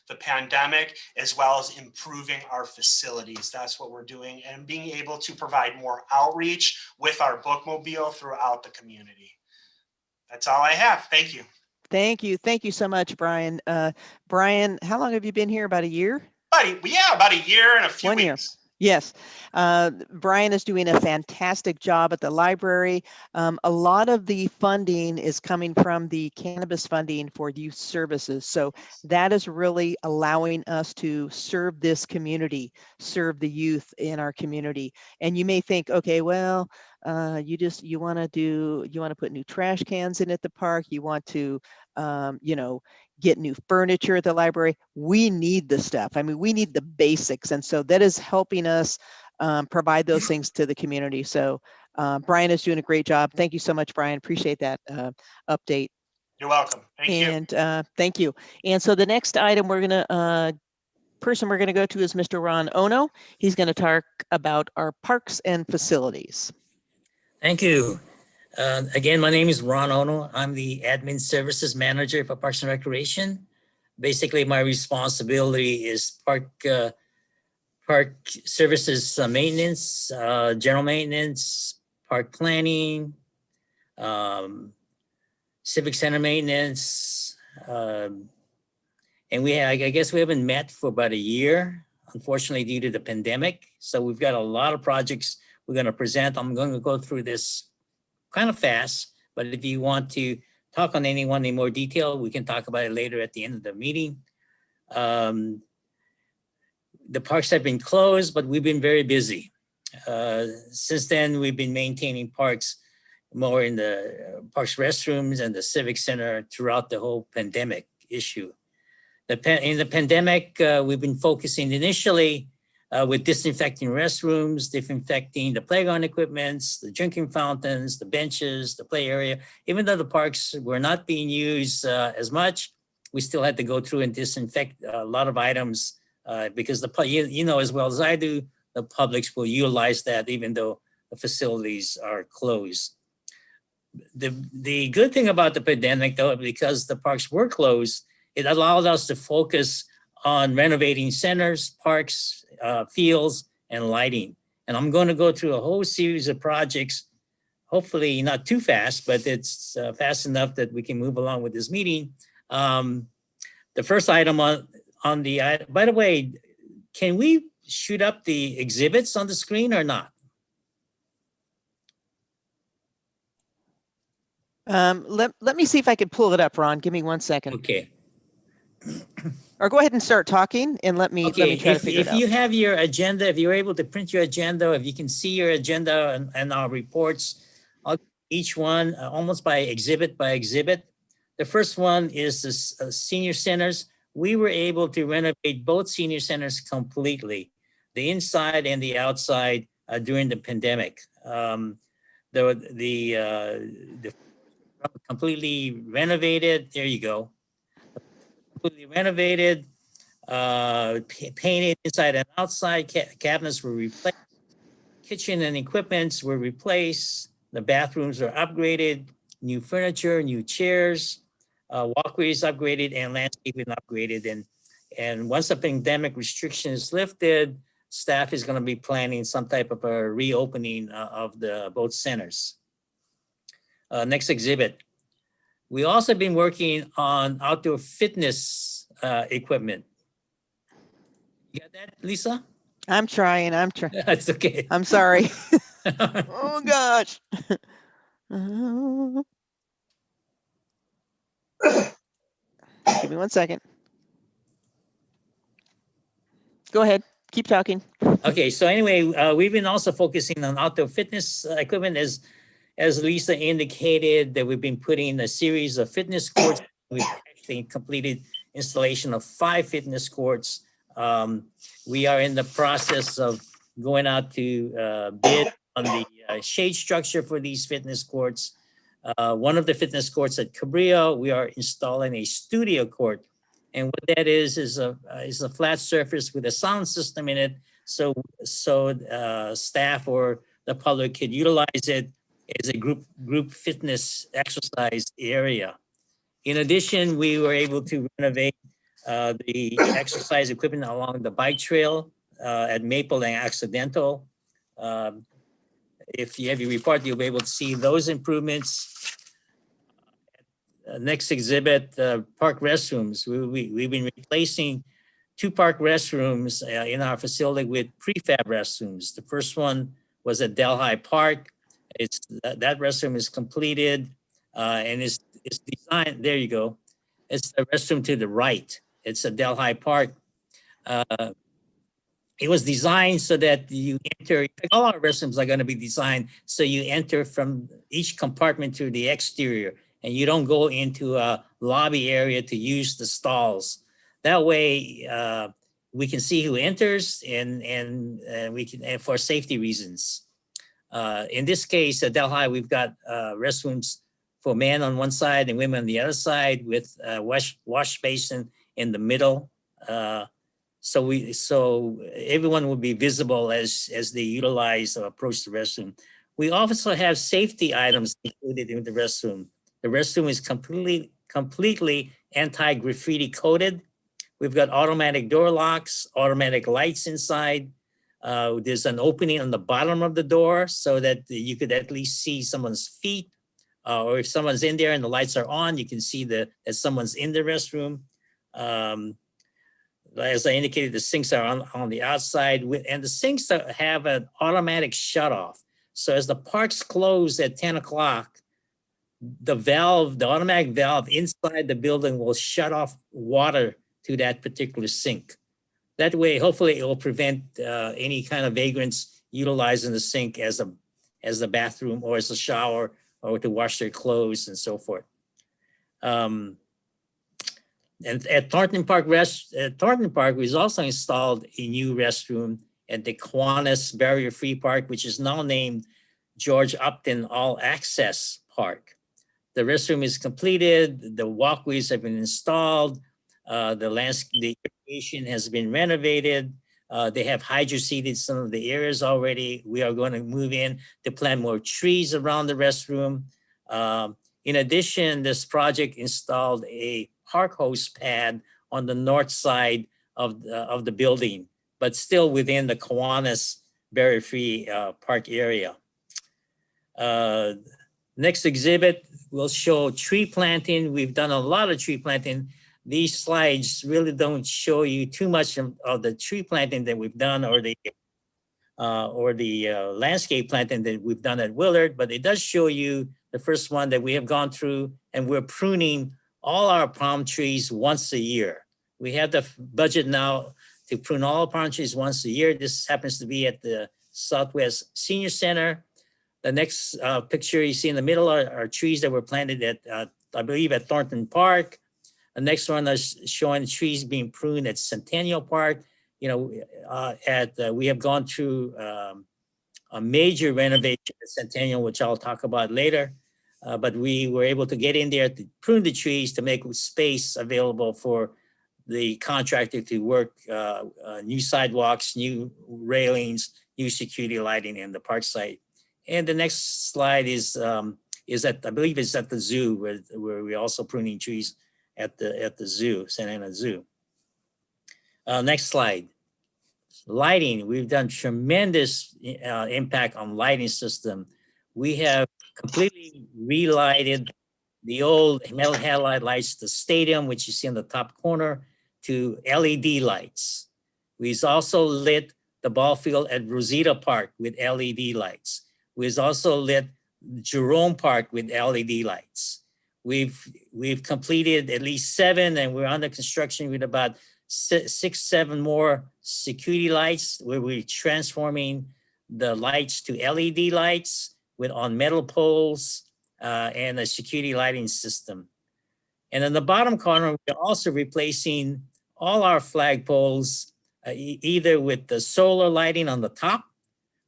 the pandemic, as well as improving our facilities. That's what we're doing, and being able to provide more outreach with our bookmobile throughout the community. That's all I have. Thank you. Thank you. Thank you so much, Brian. Brian, how long have you been here? About a year? About a year and a few 1 year. weeks. Yes. Brian is doing a fantastic job at the library. A lot of the funding is coming from the cannabis funding for youth services. So that is really allowing us to serve this community, serve the youth in our community. And you may think, okay, well, you want to put new trash cans in at the park. You want to, get new furniture at the library. We need the stuff. I mean, we need the basics. And so that is helping us provide those things to the community. So Brian is doing a great job. Thank you so much, Brian. Appreciate that update. You're welcome. Thank you. Thank you. And so the next item we're going to go to is Mr. Ron Ono. He's going to talk about our parks and facilities. Thank you. Again, my name is Ron Ono. I'm the Admin Services Manager for Parks and Recreation. Basically, my responsibility is park services maintenance, general maintenance, park planning, civic center maintenance. And I guess we haven't met for about a year, unfortunately, due to the pandemic. So we've got a lot of projects we're going to present. I'm going to go through this kind of fast, but if you want to talk on any one in more detail, we can talk about it later at the end of the meeting. The parks have been closed, but we've been very busy. Since then, we've been maintaining parks more in the parks restrooms and the civic center throughout the whole pandemic issue. In the pandemic, we've been focusing initially with disinfecting restrooms, disinfecting the playground equipments, the drinking fountains, the benches, the play area. Even though the parks were not being used as much, we still had to go through and disinfect a lot of items because you know as well as I do, the publics will utilize that even though the facilities are closed. The good thing about the pandemic, though, because the parks were closed, it allowed us to focus on renovating centers, parks, fields, and lighting. And I'm going to go through a whole series of projects, hopefully not too fast, but it's fast enough that we can move along with this meeting. The first item on the, by the way, can we shoot up the exhibits on the screen or not? Let me see if I can pull it up, Ron. Give me 1 second. Okay. Or go ahead and start talking and let me Okay, try to figure it if out. you have your agenda, if you're able to print your agenda, if you can see your agenda and our reports, each one almost by exhibit. The first one is the senior centers. We were able to renovate both senior centers completely, the inside and the outside during the pandemic. The completely renovated. There you go. Completely renovated, painted inside and outside. Cabinets were replaced. Kitchen and equipments were replaced. The bathrooms are upgraded. New furniture, new chairs, walkways upgraded, and landscaping upgraded. And once the pandemic restrictions lifted, staff is going to be planning some type of a reopening of both centers. Next exhibit. We also been working on outdoor fitness equipment. You got that, Lisa? I'm trying. It's okay. I'm sorry. Oh gosh. Give me 1 second. Go ahead. Keep talking. Okay, so anyway, we've been also focusing on outdoor fitness equipment as Lisa indicated, that we've been putting a series of fitness courts. We've actually completed installation of 5 fitness courts. We are in the process of going out to bid on the shade structure for these fitness courts. One of the fitness courts at Cabrillo, we are installing a studio court. And what that is a flat surface with a sound system in it. So staff or the public could utilize it as a group fitness exercise area. In addition, we were able to renovate the exercise equipment along the bike trail at Maple and Occidental. If you have your report, you'll be able to see those improvements. Next exhibit, park restrooms. We've been replacing 2 park restrooms in our facility with prefab restrooms. The first one was at Delhi Park. That restroom is completed and it's designed. There you go. It's the restroom to the right. It's at Delhi Park. It was designed so that you enter. All our restrooms are going to be designed so you enter from each compartment to the exterior, and you don't go into a lobby area to use the stalls. That way, we can see who enters, and we can, and for safety reasons. In this case, at Delhi, we've got restrooms for men on one side and women on the other side, with a wash basin in the middle. So everyone will be visible as they utilize or approach the restroom. We also have safety items included in the restroom. The restroom is completely anti-graffiti coated. We've got automatic door locks, automatic lights inside. There's an opening on the bottom of the door so that you could at least see someone's feet, or if someone's in there and the lights are on, you can see that someone's in the restroom. As I indicated, the sinks are on the outside, and the sinks have an automatic shutoff. So as the parks close at 10 o'clock, the automatic valve inside the building will shut off water to that particular sink. That way, hopefully, it will prevent any kind of vagrants utilizing the sink as a bathroom or as a shower or to wash their clothes and so forth. And at Thornton Park, we've also installed a new restroom at the Kiwanis Barrier-Free Park, which is now named George Upton All Access Park. The restroom is completed. The walkways have been installed. The irrigation has been renovated. They have hydro-seeded some of the areas already. We are going to move in to plant more trees around the restroom. In addition, this project installed a park hose pad on the north side of the building, but still within the Kiwanis barrier-free park area. Next exhibit will show tree planting. We've done a lot of tree planting. These slides really don't show you too much of the tree planting that we've done or the landscape planting that we've done at Willard, but it does show you the first one that we have gone through, and we're pruning all our palm trees once a year. We have the budget now to prune all palm trees once a year. This happens to be at the Southwest Senior Center. The next picture you see in the middle are trees that were planted at, I believe, at Thornton Park. The next one is showing trees being pruned at Centennial Park. You know, we have gone through a major renovation at Centennial, which I'll talk about later. But we were able to get in there to prune the trees to make space available for the contractor to work new sidewalks, new railings, new security lighting in the park site. And the next slide is at, I believe it's at the zoo, where we're also pruning trees at the zoo, Santa Ana Zoo. Next slide. Lighting. We've done tremendous impact on lighting system. We have completely relighted the old metal halide lights, the stadium, which you see in the top corner, to LED lights. We've also lit the ball field at Rosita Park with LED lights. We've also lit Jerome Park with LED lights. We've completed at least 7, and we're under construction with about 6, 7 more security lights, where we're transforming the lights to LED lights on metal poles and a security lighting system. And in the bottom corner, we're also replacing all our flagpoles, either with the solar lighting on the top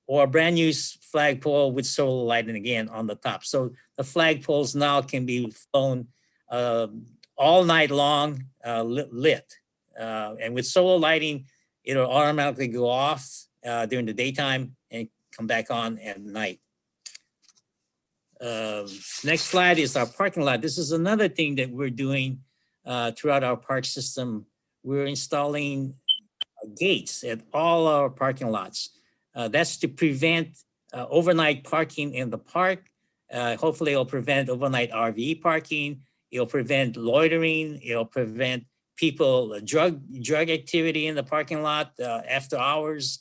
or a brand new flagpole with solar lighting again on the top. So the flagpoles now can be flown all night long, lit. And with solar lighting, it'll automatically go off during the daytime and come back on at night. Next slide is our parking lot. This is another thing that we're doing throughout our park system. We're installing gates at all our parking lots. That's to prevent overnight parking in the park. Hopefully it'll prevent overnight RV parking. It'll prevent loitering. It'll prevent people, drug activity in the parking lot after hours,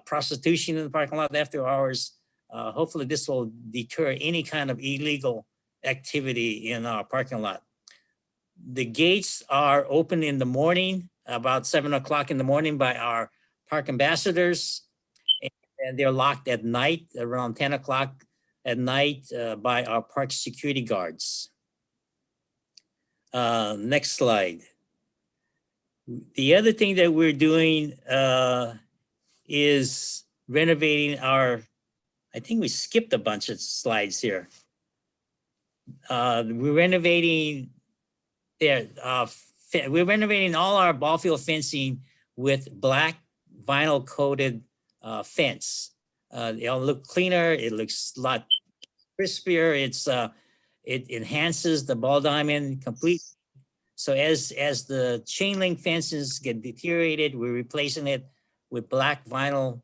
prostitution in the parking lot after hours. Hopefully this will deter any kind of illegal activity in our parking lot. The gates are open in the morning, about 7 o'clock in the morning by our park ambassadors, and they're locked at night around 10 o'clock at night by our park security guards. Next slide. The other thing that we're doing is renovating our, I think we skipped a bunch of slides here. We're renovating all our ball field fencing with black vinyl coated fence. It'll look cleaner. It looks a lot crispier. It enhances the ball diamond completely. So as the chain link fences get deteriorated, we're replacing it with black vinyl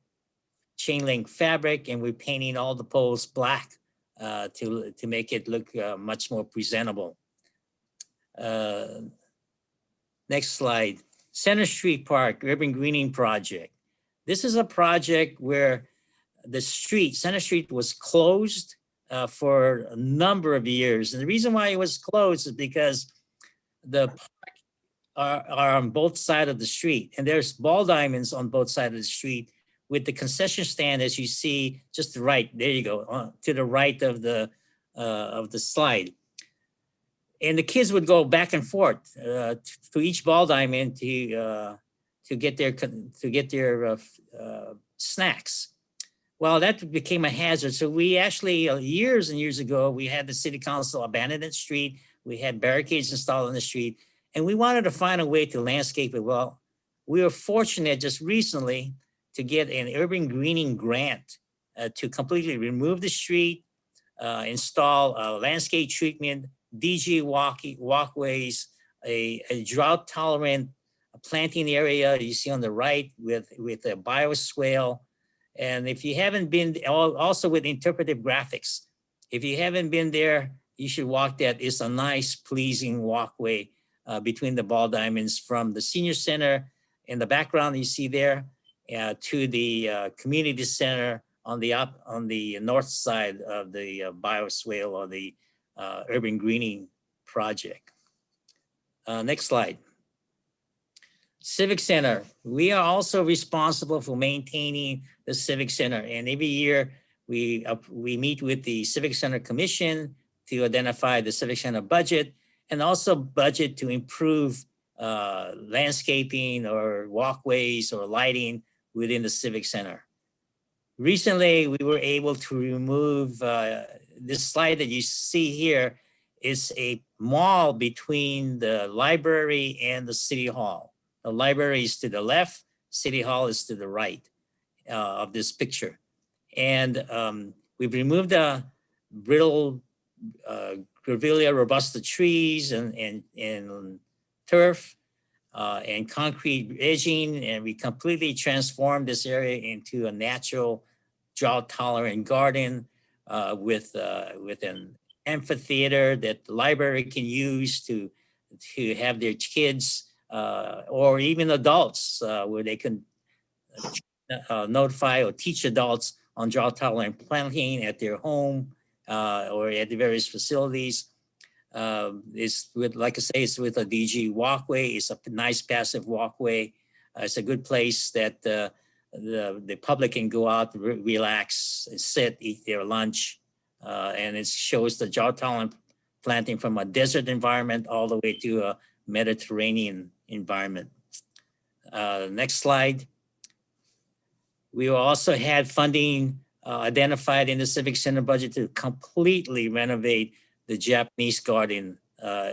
chain link fabric, and we're painting all the poles black to make it look much more presentable. Next slide. Center Street Park Urban Greening Project. This is a project where the street, Center Street, was closed for a number of years. And the reason why it was closed is because the park are on both sides of the street, and there's ball diamonds on both sides of the street, with the concession stand, as you see, just the right, there you go, to the right of the slide. And the kids would go back and forth to each ball diamond to get their snacks. Well, that became a hazard. So we actually, years and years ago, we had the city council abandon the street. We had barricades installed on the street, and we wanted to find a way to landscape it. Well, we were fortunate just recently to get an urban greening grant to completely remove the street, install landscape treatment, DG walkways, a drought tolerant planting area you see on the right with a bioswale. And if you haven't been, also with interpretive graphics, if you haven't been there, you should walk that. It's a nice, pleasing walkway between the ball diamonds from the senior center in the background you see there to the community center on the north side of the bioswale or the urban greening project. Next slide. Civic Center. We are also responsible for maintaining the Civic Center, and every year we meet with the Civic Center Commission to identify the Civic Center budget and also budget to improve landscaping or walkways or lighting within the Civic Center. Recently, we were able to remove this slide that you see here is a mall between the library and the City Hall. The library is to the left, City Hall is to the right of this picture. And we've removed the brittle Grevillea robusta trees and turf and concrete edging, and we completely transformed this area into a natural drought-tolerant garden with an amphitheater that the library can use to have their kids or even adults where they can notify or teach adults on drought-tolerant planting at their home or at the various facilities. It's with, like I say, it's with a DG walkway. It's a nice passive walkway. It's a good place that the public can go out, relax, sit, eat their lunch. And it shows the drought-tolerant planting from a desert environment all the way to a Mediterranean environment. Next slide. We also had funding identified in the Civic Center budget to completely renovate the Japanese garden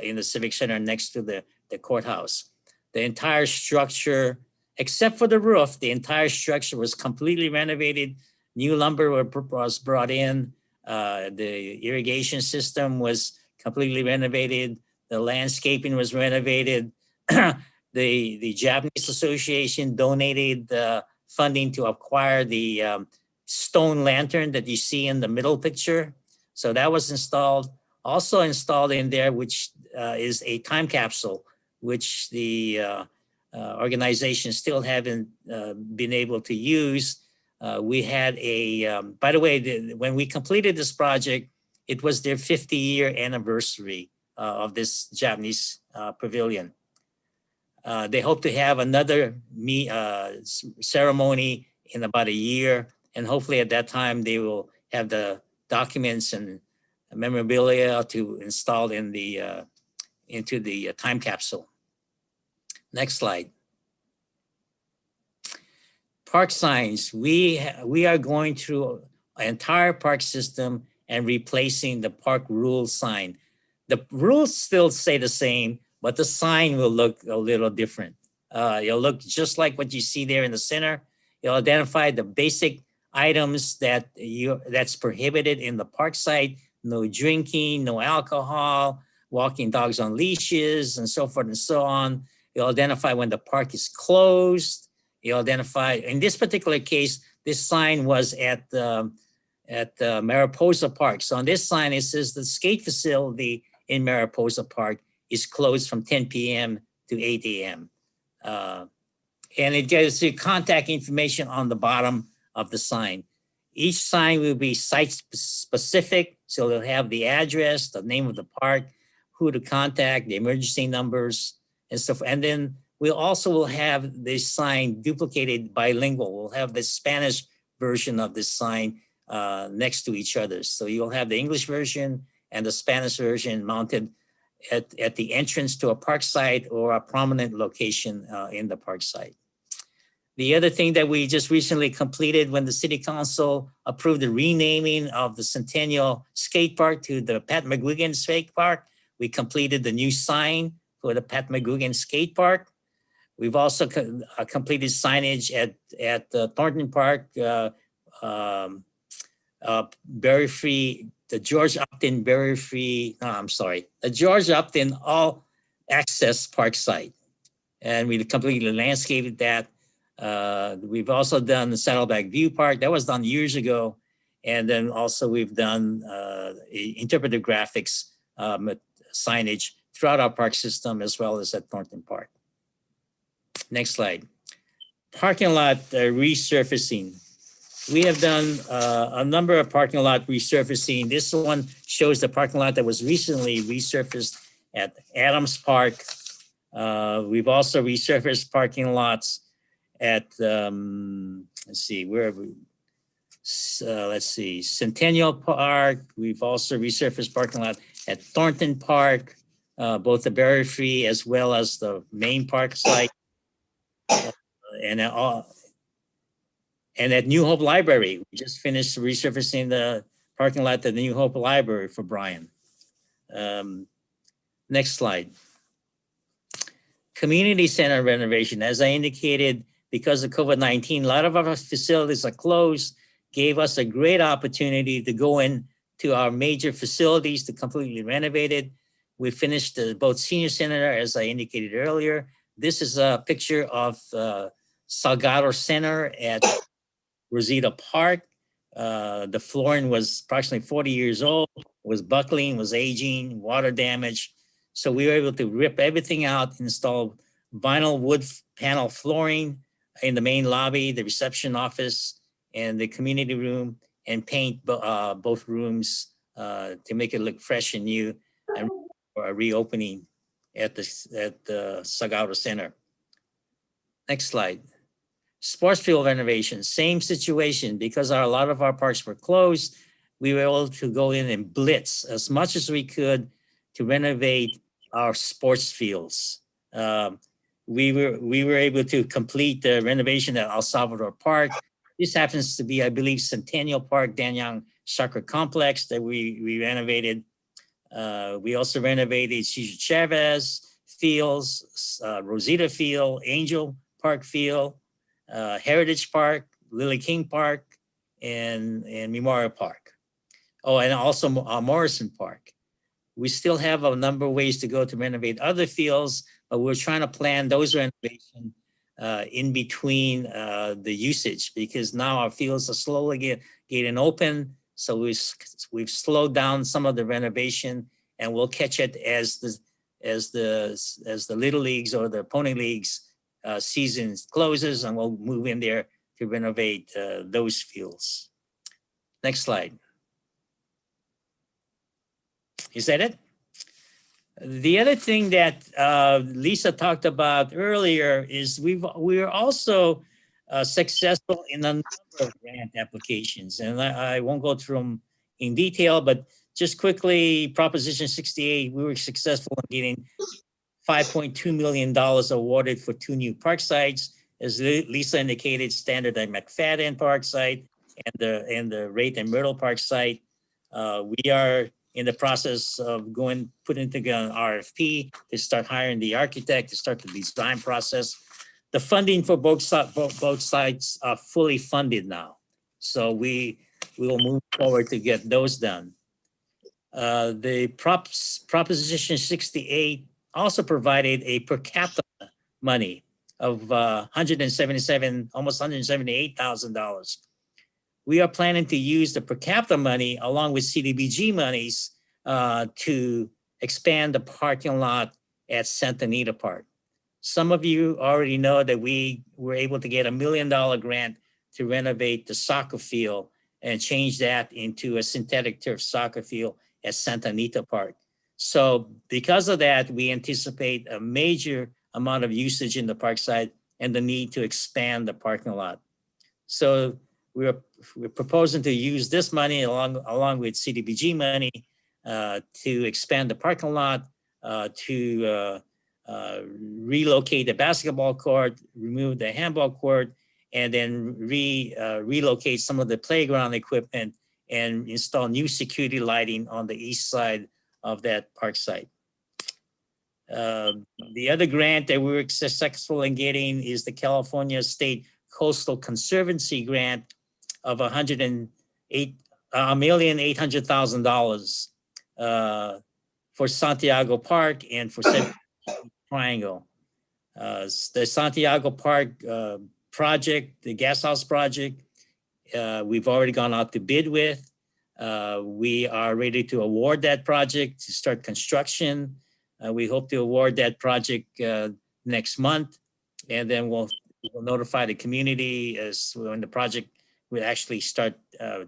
in the Civic Center next to the courthouse. The entire structure, except for the roof, the entire structure was completely renovated. New lumber was brought in. The irrigation system was completely renovated. The landscaping was renovated. The Japanese Association donated funding to acquire the stone lantern that you see in the middle picture. So that was installed. Also installed in there, which is a time capsule, which the organization still haven't been able to use. We had a, by the way, when we completed this project, it was their 50-year anniversary of this Japanese pavilion. They hope to have another ceremony in about a year, and hopefully at that time they will have the documents and memorabilia to install in the into the time capsule. Next slide. Park signs. We are going through an entire park system and replacing the park rules sign. The rules still say the same, but the sign will look a little different. It'll look just like what you see there in the center. It'll identify the basic items that's prohibited in the park site. No drinking, no alcohol, walking dogs on leashes, and so forth and so on. It'll identify when the park is closed. It'll identify, in this particular case, this sign was at Mariposa Park. So on this sign, it says the skate facility in Mariposa Park is closed from 10 p.m. to 8 a.m. And it gives you contact information on the bottom of the sign. Each sign will be site specific, so they'll have the address, the name of the park, who to contact, the emergency numbers, and stuff. And then we also will have this sign duplicated bilingual. We'll have the Spanish version of this sign next to each other. So you'll have the English version and the Spanish version mounted at the entrance to a park site or a prominent location in the park site. The other thing that we just recently completed when the City Council approved the renaming of the Centennial Skate Park to the Pat McGuigan Skate Park, we completed the new sign for the Pat McGuigan Skate Park. We've also completed signage at Thornton Park, Berry Free, the George Upton Berry Free, the George Upton All Access Park site. and we completely landscaped that. We've also done the Saddleback View Park. That was done years ago. And then also we've done interpretive graphics signage throughout our park system, as well as at Thornton Park. Next slide. Parking lot resurfacing. We have done a number of parking lot resurfacing. This one shows the parking lot that was recently resurfaced at Adams Park. We've also resurfaced parking lots at, let's see, where have we? Let's see, Centennial Park. We've also resurfaced parking lot at Thornton Park, both the barrier free as well as the main park site. And at New Hope Library, we just finished resurfacing the parking lot at the New Hope Library for Brian. Next slide. Community center renovation. As I indicated, because of COVID-19, a lot of our facilities are closed, gave us a great opportunity to go into our major facilities to completely renovate it. We finished both senior center, as I indicated earlier. This is a picture of Salgado Center at Rosita Park. The flooring was approximately 40 years old, was buckling, was aging, water damage. So we were able to rip everything out, install vinyl wood panel flooring in the main lobby, the reception office, and the community room, and paint both rooms to make it look fresh and new, and for a reopening at the Salgado Center. Next slide. Sports field renovation, same situation. Because a lot of our parks were closed, we were able to go in and blitz as much as we could to renovate our sports fields. We were able to complete the renovation at El Salvador Park. This happens to be, I believe, Centennial Park, Danyang Soccer Complex that we renovated. We also renovated Cesar Chavez Fields, Rosita Field, Angel Park Field, Heritage Park, Lily King Park, and Memorial Park. Oh, and also Morrison Park. We still have a number of ways to go to renovate other fields, but we're trying to plan those renovations in between the usage, because now our fields are slowly getting open. So we've slowed down some of the renovation, and we'll catch it as the Little Leagues or the Pony Leagues season closes, and we'll move in there to renovate those fields. Next slide. Is that it? The other thing that Lisa talked about earlier is we're also successful in a number of grant applications, and I won't go through them in detail, but just quickly, Proposition 68, we were successful in getting $5.2 million awarded for 2 new park sites. As Lisa indicated, Standard and McFadden Park site and the Wraith and Myrtle Park site. We are in the process of putting together an RFP to start hiring the architect to start the design process. The funding for both sites are fully funded now. So we will move forward to get those done. The Proposition 68 also provided a per capita money of almost $178,000. We are planning to use the per capita money along with CDBG monies to expand the parking lot at Santa Anita Park. Some of you already know that we were able to get $1 million grant to renovate the soccer field and change that into a synthetic turf soccer field at Santa Anita Park. So because of that, we anticipate a major amount of usage in the park site and the need to expand the parking lot. So we're proposing to use this money along with CDBG money to expand the parking lot, to relocate the basketball court, remove the handball court, and then relocate some of the playground equipment and install new security lighting on the east side of that park site. The other grant that we were successful in getting is the California State Coastal Conservancy grant of $1,800,000 for Santiago Park and for Triangle. The Santiago Park project, the gas house project, we've already gone out to bid with. We are ready to award that project to start construction. We hope to award that project next month, and then we'll notify the community as when the project will actually start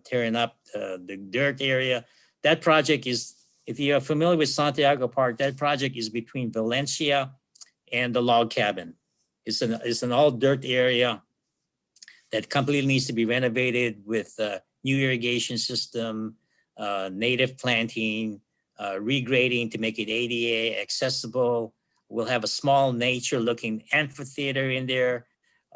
tearing up the dirt area. That project is, if you are familiar with Santiago Park, that project is between Valencia and the log cabin. It's an all dirt area that completely needs to be renovated with new irrigation system, native planting, regrading to make it ADA accessible. We'll have a small nature looking amphitheater in there.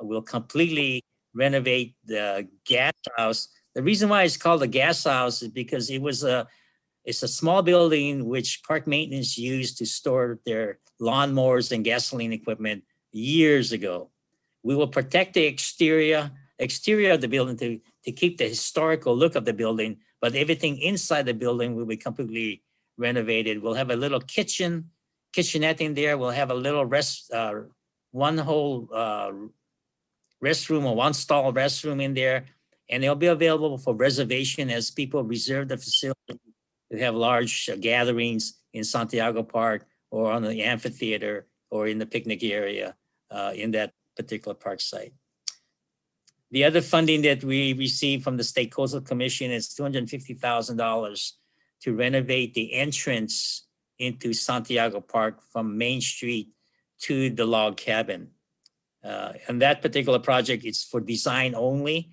We'll completely renovate the gas house. The reason why it's called a gas house is because it's a small building which park maintenance used to store their lawnmowers and gasoline equipment years ago. We will protect the exterior of the building to keep the historical look of the building, but everything inside the building will be completely renovated. We'll have a little kitchenette in there. We'll have a little one whole restroom or one stall restroom in there, and it'll be available for reservation as people reserve the facility to have large gatherings in Santiago Park or on the amphitheater or in the picnic area in that particular park site. The other funding that we received from the State Coastal Commission is $250,000 to renovate the entrance into Santiago Park from Main Street to the log cabin. And that particular project is for design only.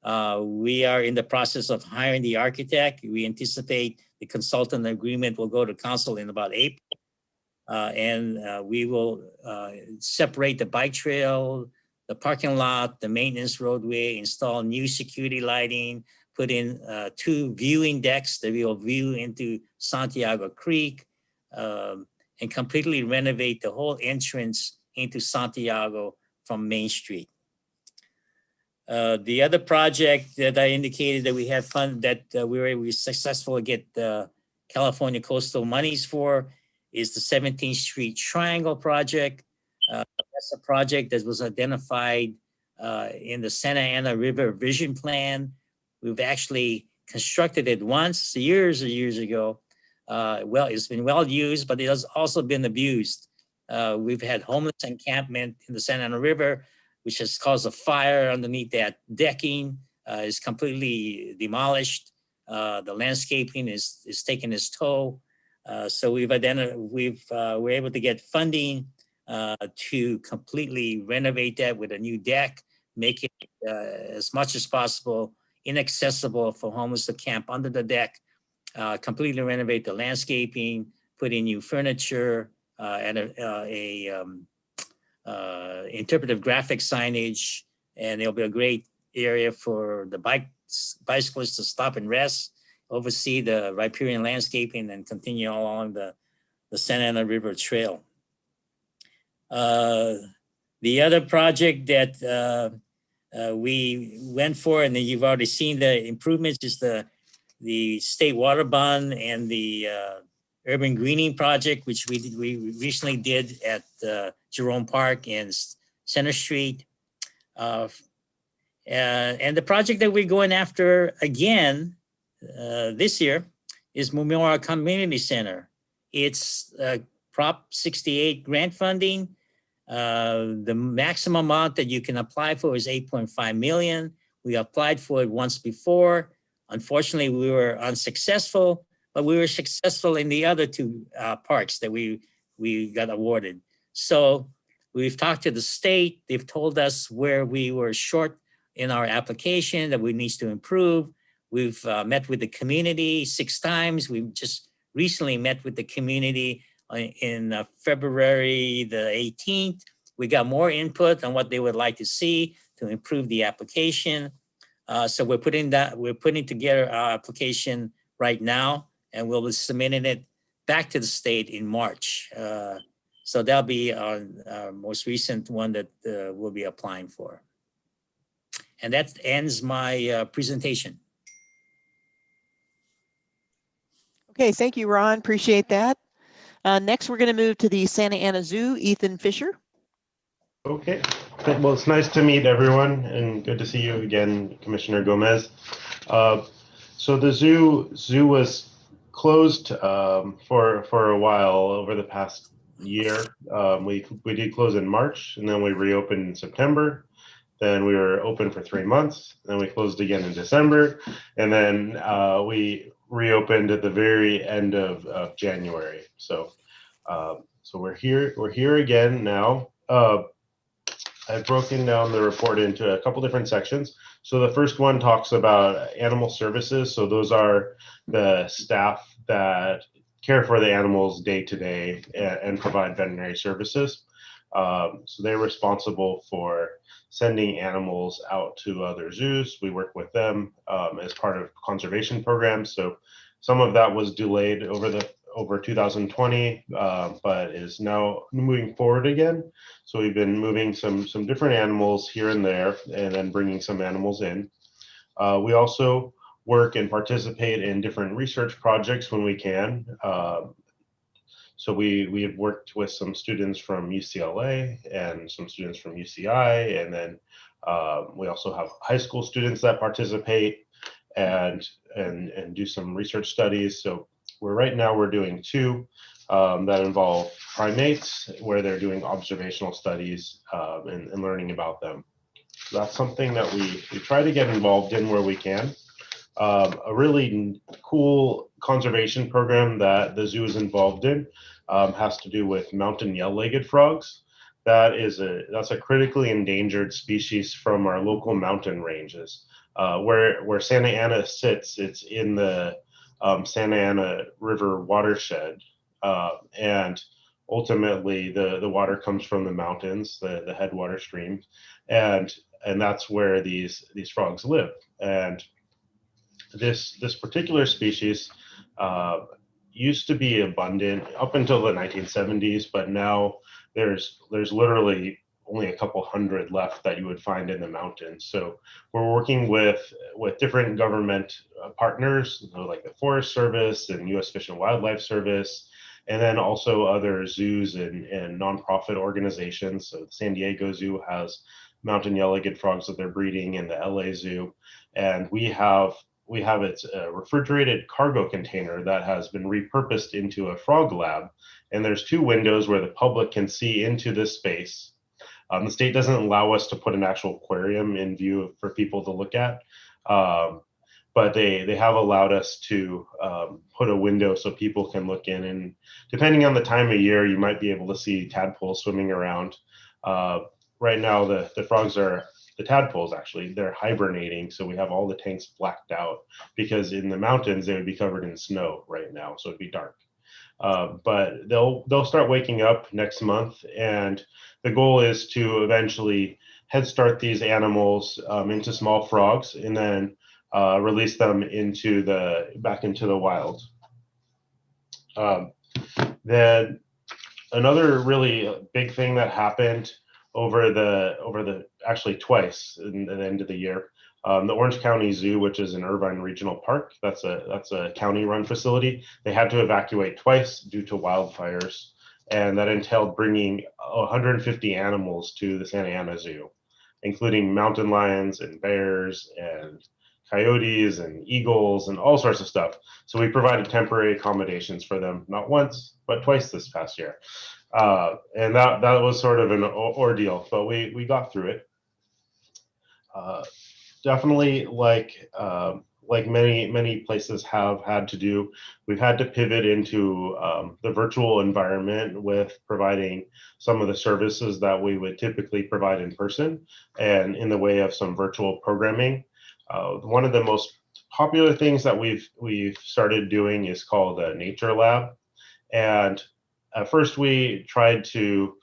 We are in the process of hiring the architect. We anticipate the consultant agreement will go to council in about April. We will separate the bike trail, the parking lot, the maintenance roadway, install new security lighting, put in 2 viewing decks that will view into Santiago Creek, and completely renovate the whole entrance into Santiago from Main Street. The other project that I indicated that we have fund that we were successful to get California coastal monies for is the 17th Street Triangle project. That's a project that was identified in the Santa Ana River Vision Plan. We've actually constructed it once years ago. Well, it's been well used, but it has also been abused. We've had homeless encampment in the Santa Ana River, which has caused a fire underneath that decking. Is completely demolished. The landscaping is taking its toll. So we're able to get funding to completely renovate that with a new deck, make it as much as possible inaccessible for homeless to camp under the deck, completely renovate the landscaping, put in new furniture, and interpretive graphic signage, and it'll be a great area for the bicyclists to stop and rest, oversee the riparian landscaping, and continue along the Santa Ana River Trail. The other project that we went for, and then you've already seen the improvements, is the state water bond and the urban greening project, which we recently did at Jerome Park and Center Street. And the project that we're going after again this year is Memorial Community Center. It's Prop 68 grant funding. The maximum amount that you can apply for is 8.5 million. We applied for it once before. Unfortunately, we were unsuccessful, but we were successful in the other 2 parks that we got awarded. So we've talked to the state. They've told us where we were short in our application, that we need to improve. We've met with the community 6 times. We've just recently met with the community in February the 18th. We got more input on what they would like to see to improve the application. So we're putting together our application right now, and we'll be submitting it back to the state in March. So that'll be our most recent one that we'll be applying for. And that ends my presentation. Okay, thank you, Ron. Appreciate that. Next, we're going to move to the Santa Ana Zoo. Ethan Fisher. Okay, well, it's nice to meet everyone and good to see you again, Commissioner Gomez. So the zoo was closed for a while over the past year. We did close in March and then we reopened in September. Then we were open for 3 months. Then we closed again in December, and then we reopened at the very end of January. So we're here again now. I've broken down the report into a couple different sections. So the first one talks about animal services. So those are the staff that care for the animals day to day and provide veterinary services. So they're responsible for sending animals out to other zoos. We work with them as part of conservation programs. So some of that was delayed over 2020, but is now moving forward again. So we've been moving some different animals here and there, and then bringing some animals in. We also work and participate in different research projects when we can. So we have worked with some students from UCLA and some students from UCI, and then we also have high school students that participate and do some research studies. So right now we're doing two that involve primates, where they're doing observational studies and learning about them. So that's something that we try to get involved in where we can. A really cool conservation program that the zoo is involved in has to do with mountain yellow-legged frogs. That's a critically endangered species from our local mountain ranges. Where Santa Ana sits, it's in the Santa Ana River watershed, and ultimately the water comes from the mountains, the headwater streams, and that's where these frogs live. And this particular species used to be abundant up until the 1970s, but now there's literally only a couple hundred left that you would find in the mountains. So we're working with different government partners, like the Forest Service and U.S. Fish and Wildlife Service, and then also other zoos and nonprofit organizations. So the San Diego Zoo has mountain yellow-legged frogs that they're breeding in the LA Zoo, and we have its refrigerated cargo container that has been repurposed into a frog lab. And there's two windows where the public can see into this space. The state doesn't allow us to put an actual aquarium in view for people to look at, but they have allowed us to put a window so people can look in. And depending on the time of year, you might be able to see tadpoles swimming around. Right now, the frogs are, the tadpoles actually, they're hibernating. So we have all the tanks blacked out because in the mountains, they would be covered in snow right now. So it'd be dark. But they'll start waking up next month, and the goal is to eventually head start these animals into small frogs and then release them back into the wild. Then another really big thing that happened actually twice in the end of the year. The Orange County Zoo, which is an Irvine Regional Park, that's a county-run facility. They had to evacuate twice due to wildfires, and that entailed bringing 150 animals to the Santa Ana Zoo, including mountain lions and bears and coyotes and eagles and all sorts of stuff. So we provided temporary accommodations for them, not once, but twice this past year. And that was sort of an ordeal, but we got through it. Definitely, like many places have had to do, we've had to pivot into the virtual environment with providing some of the services that we would typically provide in person, and in the way of some virtual programming. One of the most popular things that we've started doing is called a Nature Lab, and at first we tried to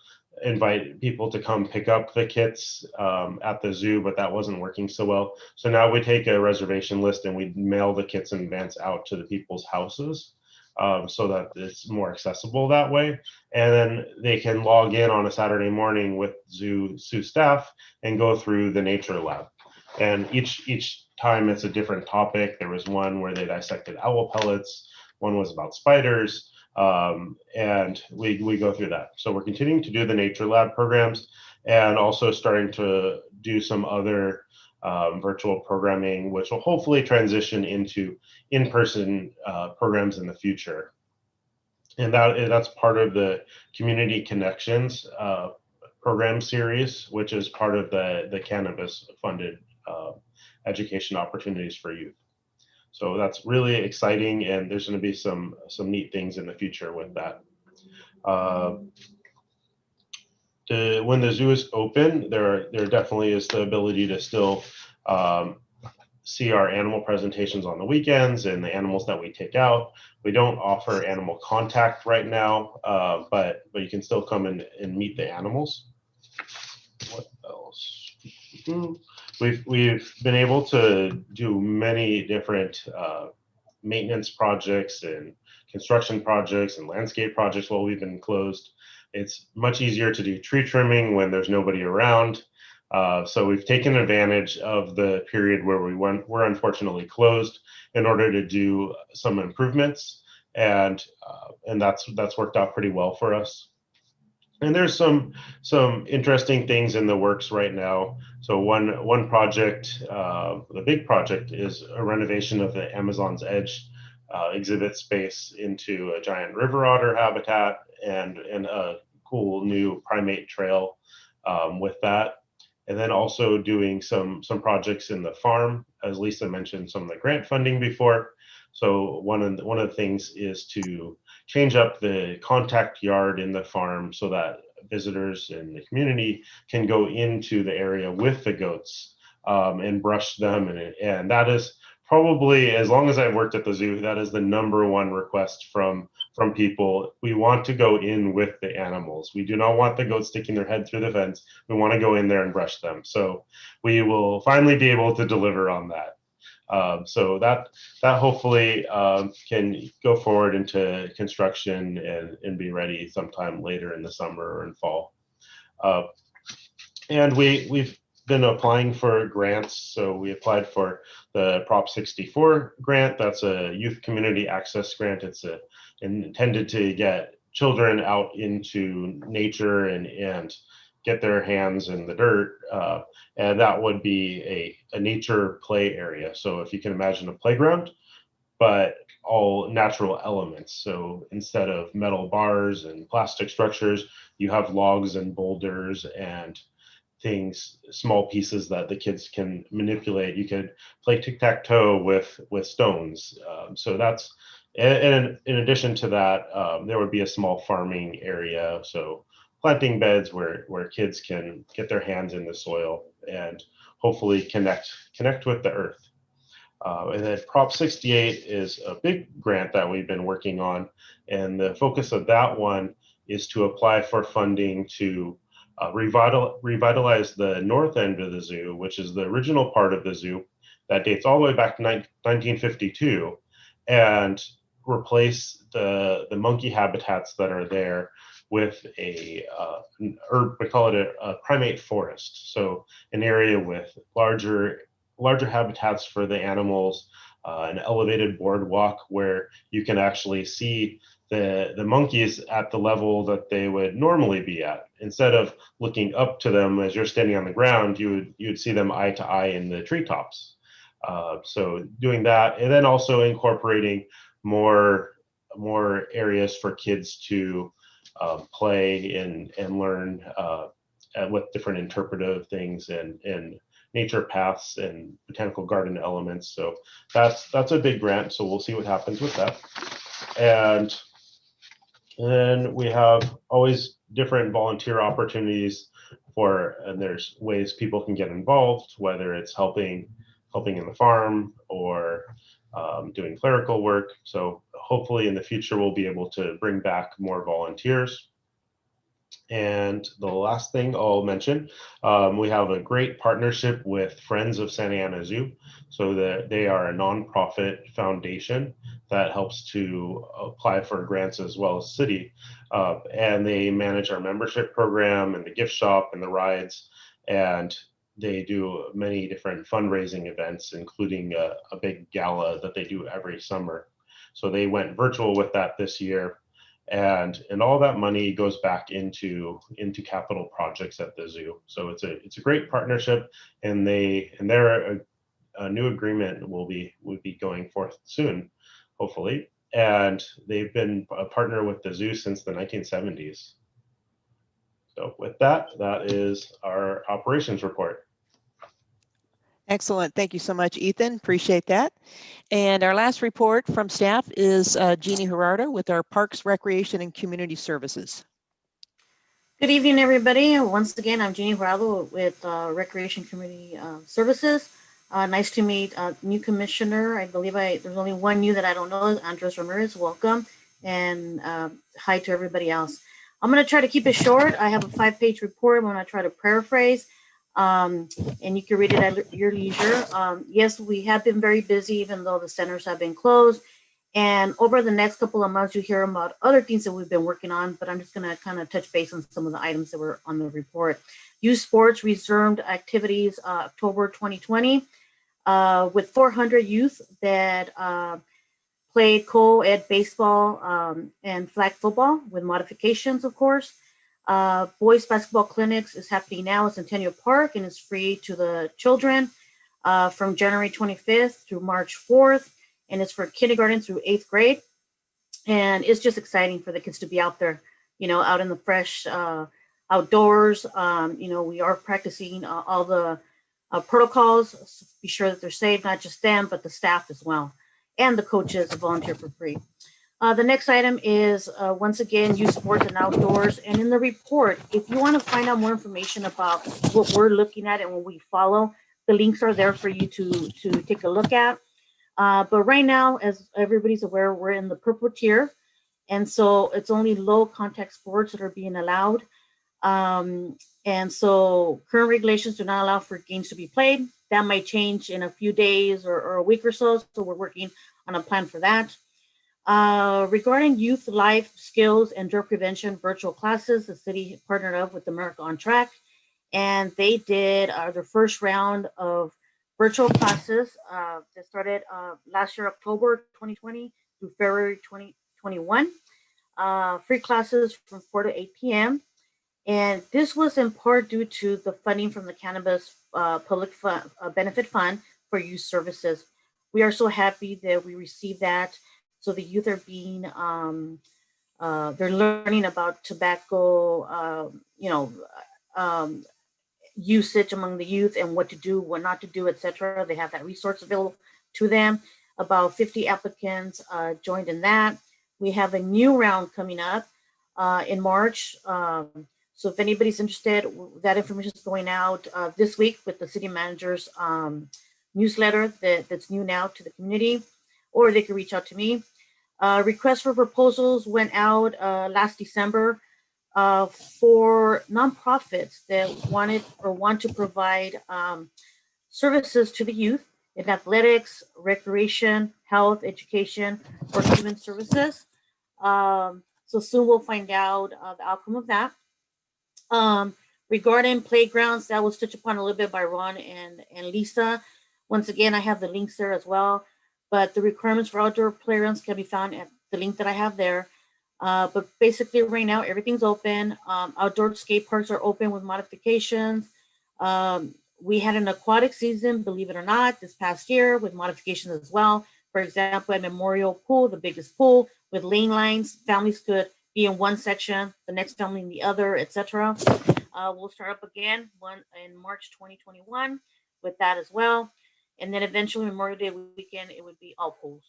invite people to come pick up the kits at the zoo, but that wasn't working so well. So now we take a reservation list and we mail the kits in advance out to the people's houses so that it's more accessible that way. And then they can log in on a Saturday morning with zoo staff and go through the Nature Lab. And each time it's a different topic. There was one where they dissected owl pellets. One was about spiders. And we go through that. So we're continuing to do the Nature Lab programs. and also starting to do some other virtual programming, which will hopefully transition into in-person programs in the future. And that's part of the Community Connections program series, which is part of the cannabis funded education opportunities for youth. So that's really exciting, and there's going to be some neat things in the future with that. When the zoo is open, there definitely is the ability to still see our animal presentations on the weekends and the animals that we take out. We don't offer animal contact right now, but you can still come and meet the animals. What else? We've been able to do many different maintenance projects and construction projects and landscape projects while we've been closed. It's much easier to do tree trimming when there's nobody around. So we've taken advantage of the period where we're unfortunately closed in order to do some improvements, and that's worked out pretty well for us. And there's some interesting things in the works right now. So one project, the big project, is a renovation of the Amazon's Edge exhibit space into a giant river otter habitat and a cool new primate trail with that. And then also doing some projects in the farm, as Lisa mentioned, some of the grant funding before. So one of the things is to change up the contact yard in the farm so that visitors in the community can go into the area with the goats and brush them. And that is probably, as long as I've worked at the zoo, that is the #1 request from people. We want to go in with the animals. We do not want the goats sticking their head through the fence. We want to go in there and brush them. So we will finally be able to deliver on that. So that hopefully can go forward into construction and be ready sometime later in the summer or in fall. And we've been applying for grants. So we applied for the Prop 64 grant. That's a youth community access grant. It's intended to get children out into nature and get their hands in the dirt. And that would be a nature play area. So if you can imagine a playground, but all natural elements. So instead of metal bars and plastic structures, you have logs and boulders and things, small pieces that the kids can manipulate. You could play tic-tac-toe with stones. So that's, and in addition to that, there would be a small farming area. So planting beds where kids can get their hands in the soil and hopefully connect with the earth. And then Prop 68 is a big grant that we've been working on. And the focus of that one is to apply for funding to revitalize the north end of the zoo, which is the original part of the zoo that dates all the way back to 1952, and replace the monkey habitats that are there with we call it a primate forest. So an area with larger habitats for the animals, an elevated boardwalk where you can actually see the monkeys at the level that they would normally be at. Instead of looking up to them as you're standing on the ground, you'd see them eye to eye in the treetops. So doing that, and then also incorporating more areas for kids to play and learn with different interpretive things and nature paths and botanical garden elements. So that's a big grant. So we'll see what happens with that. And then we have always different volunteer opportunities and there's ways people can get involved, whether it's helping in the farm or doing clerical work. So hopefully in the future, we'll be able to bring back more volunteers. And the last thing I'll mention, we have a great partnership with Friends of Santa Ana Zoo. So that they are a nonprofit foundation that helps to apply for grants as well as city. And they manage our membership program and the gift shop and the rides. And they do many different fundraising events, including a big gala that they do every summer. So they went virtual with that this year. And all that money goes back into capital projects at the zoo. So it's a great partnership, and their a new agreement will be going forth soon, hopefully. And they've been a partner with the zoo since the 1970s. So with that, that is our operations report. Excellent. Thank you so much, Ethan. Appreciate that. And our last report from staff is Jeannie Gerardo with our Parks, Recreation, and Community Services. Good evening, everybody. Once again, I'm Jeannie Gerardo with Recreation Community Services. Nice to meet new commissioner. I believe there's only one new that I don't know, Andres Ramirez. Welcome, and hi to everybody else. I'm going to try to keep it short. I have a 5-page report. I'm going to try to paraphrase. And you can read it at your leisure. Yes, we have been very busy, even though the centers have been closed. And over the next couple of months, you hear about other things that we've been working on, but I'm just going to kind of touch base on some of the items that were on the report. Youth sports resumed activities October 2020 with 400 youth that played co-ed baseball and flag football with modifications, of course. Boys basketball clinics is happening now at Centennial Park and is free to the children from January 25th through March 4th, and it's for kindergarten through 8th grade. And it's just exciting for the kids to be out there, out in the fresh outdoors. We are practicing all the protocols, so be sure that they're safe, not just them, but the staff as well, and the coaches volunteer for free. The next item is, once again, youth sports and outdoors. And in the report, if you want to find out more information about what we're looking at and what we follow, the links are there for you to take a look at. But right now, as everybody's aware, we're in the purple tier. And so it's only low contact sports that are being allowed. And so current regulations do not allow for games to be played. That might change in a few days or a week or so. So we're working on a plan for that. Regarding youth life skills and drug prevention virtual classes, the city partnered up with America on Track, and they did their first round of virtual classes that started last year, October 2020 through February 2021. Free classes from 4 to 8 p.m. And this was in part due to the funding from the Cannabis Public Benefit Fund for Youth Services. We are so happy that we received that. So the youth are being, they're learning about tobacco, usage among the youth and what to do, what not to do, etc. They have that resource available to them. About 50 applicants joined in that. We have a new round coming up in March. So if anybody's interested, that information is going out this week with the city manager's newsletter that's new now to the community, or they can reach out to me. Requests for proposals went out last December for nonprofits that want to provide services to the youth in athletics, recreation, health, education, or human services. So soon we'll find out the outcome of that. Regarding playgrounds, that was touched upon a little bit by Ron and Lisa. Once again, I have the links there as well. But the requirements for outdoor playgrounds can be found at the link that I have there. But basically right now, everything's open. Outdoor skate parks are open with modifications. We had an aquatic season, believe it or not, this past year with modifications as well. For example, at Memorial Pool, the biggest pool with lane lines, families could be in one section, the next family in the other, etc. We'll start up again in March 2021 with that as well. And then eventually Memorial Day weekend, it would be all pools.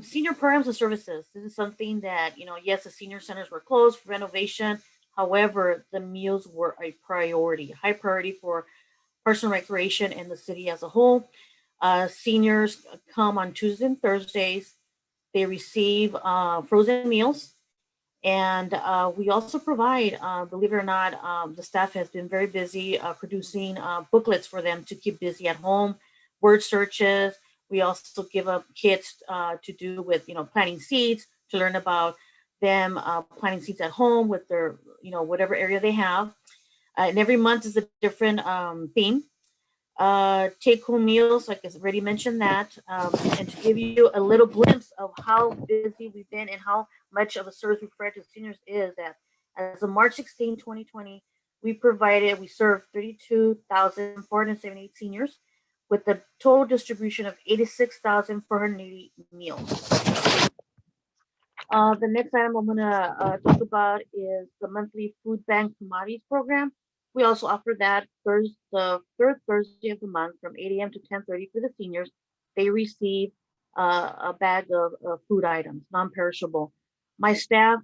Senior programs and services. This is something that, yes, the senior centers were closed for renovation. However, the meals were a priority, high priority for personal recreation and the city as a whole. Seniors come on Tuesdays and Thursdays. They receive frozen meals. And we also provide, believe it or not, the staff has been very busy producing booklets for them to keep busy at home. Word searches. We also give up kits to do with, planting seeds, to learn about them planting seeds at home with their, whatever area they have. And every month is a different theme. take-home meals, like I already mentioned that, and to give you a little glimpse of how busy we've been and how much of a service we provide to seniors is that as of March 16, 2020, we served 32,478 seniors with a total distribution of 86,480 meals. The next item I'm gonna talk about is the monthly food bank commodities program. We also offer that the third Thursday of the month from 8 a.m. to 10:30 for the seniors. They receive a bag of food items, non-perishable. My staff,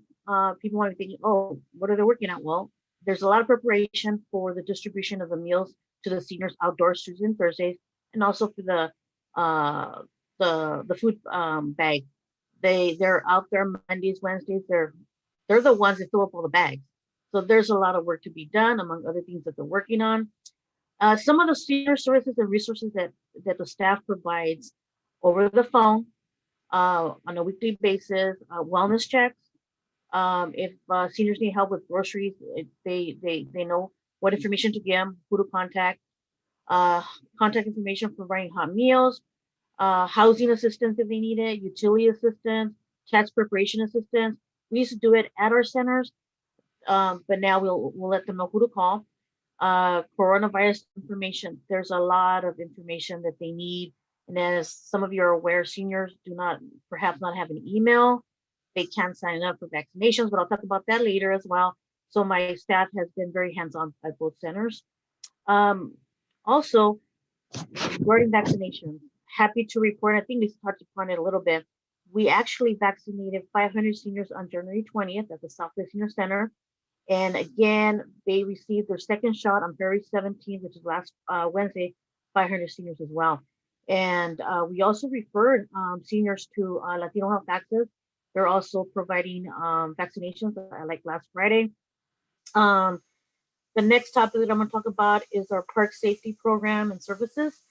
people might be thinking, oh, what are they working on? Well, there's a lot of preparation for the distribution of the meals to the seniors outdoors Tuesdays and Thursdays, and also for the food bag. They're out there Mondays, Wednesdays. They're the ones that fill up all the bags. So there's a lot of work to be done, among other things that they're working on. Some of the senior services and resources that the staff provides over the phone on a weekly basis, wellness checks. If seniors need help with groceries, they know what information to give them, who to contact. Contact information for providing hot meals, housing assistance if they need it, utility assistance, tax preparation assistance. We used to do it at our centers, but now we'll let them know who to call. Coronavirus information. There's a lot of information that they need. And as some of you are aware, seniors do perhaps not have an email. They can't sign up for vaccinations, but I'll talk about that later as well. So my staff has been very hands-on at both centers. Also, regarding vaccinations, happy to report, I think we touched upon it a little bit. We actually vaccinated 500 seniors on January 20th at the Southwest Senior Center. And again, they received their second shot on February 17th, which is last Wednesday, 500 seniors as well. And we also referred seniors to Latino Health Access. They're also providing vaccinations like last Friday. The next topic that I'm going to talk about is our park safety program and services,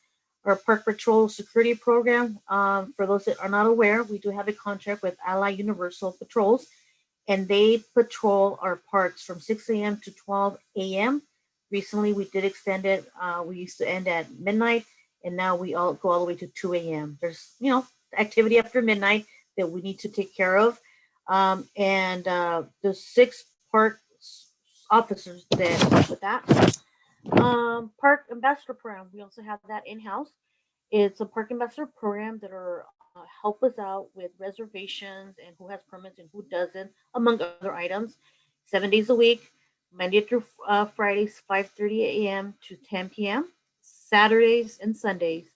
our park patrol security program. For those that are not aware, we do have a contract with Ally Universal Patrols, and they patrol our parks from 6 a.m. to 12 a.m. Recently, we did extend it. We used to end at midnight, and now we all go all the way to 2 a.m. There's, activity after midnight that we need to take care of. And the 6 park officers that help with that. Park Ambassador Program, we also have that in-house. It's a Park Ambassador Program that are help us out with reservations and who has permits and who doesn't, among other items. 7 days a week, Monday through Fridays, 5:30 a.m. to 10 p.m. Saturdays and Sundays,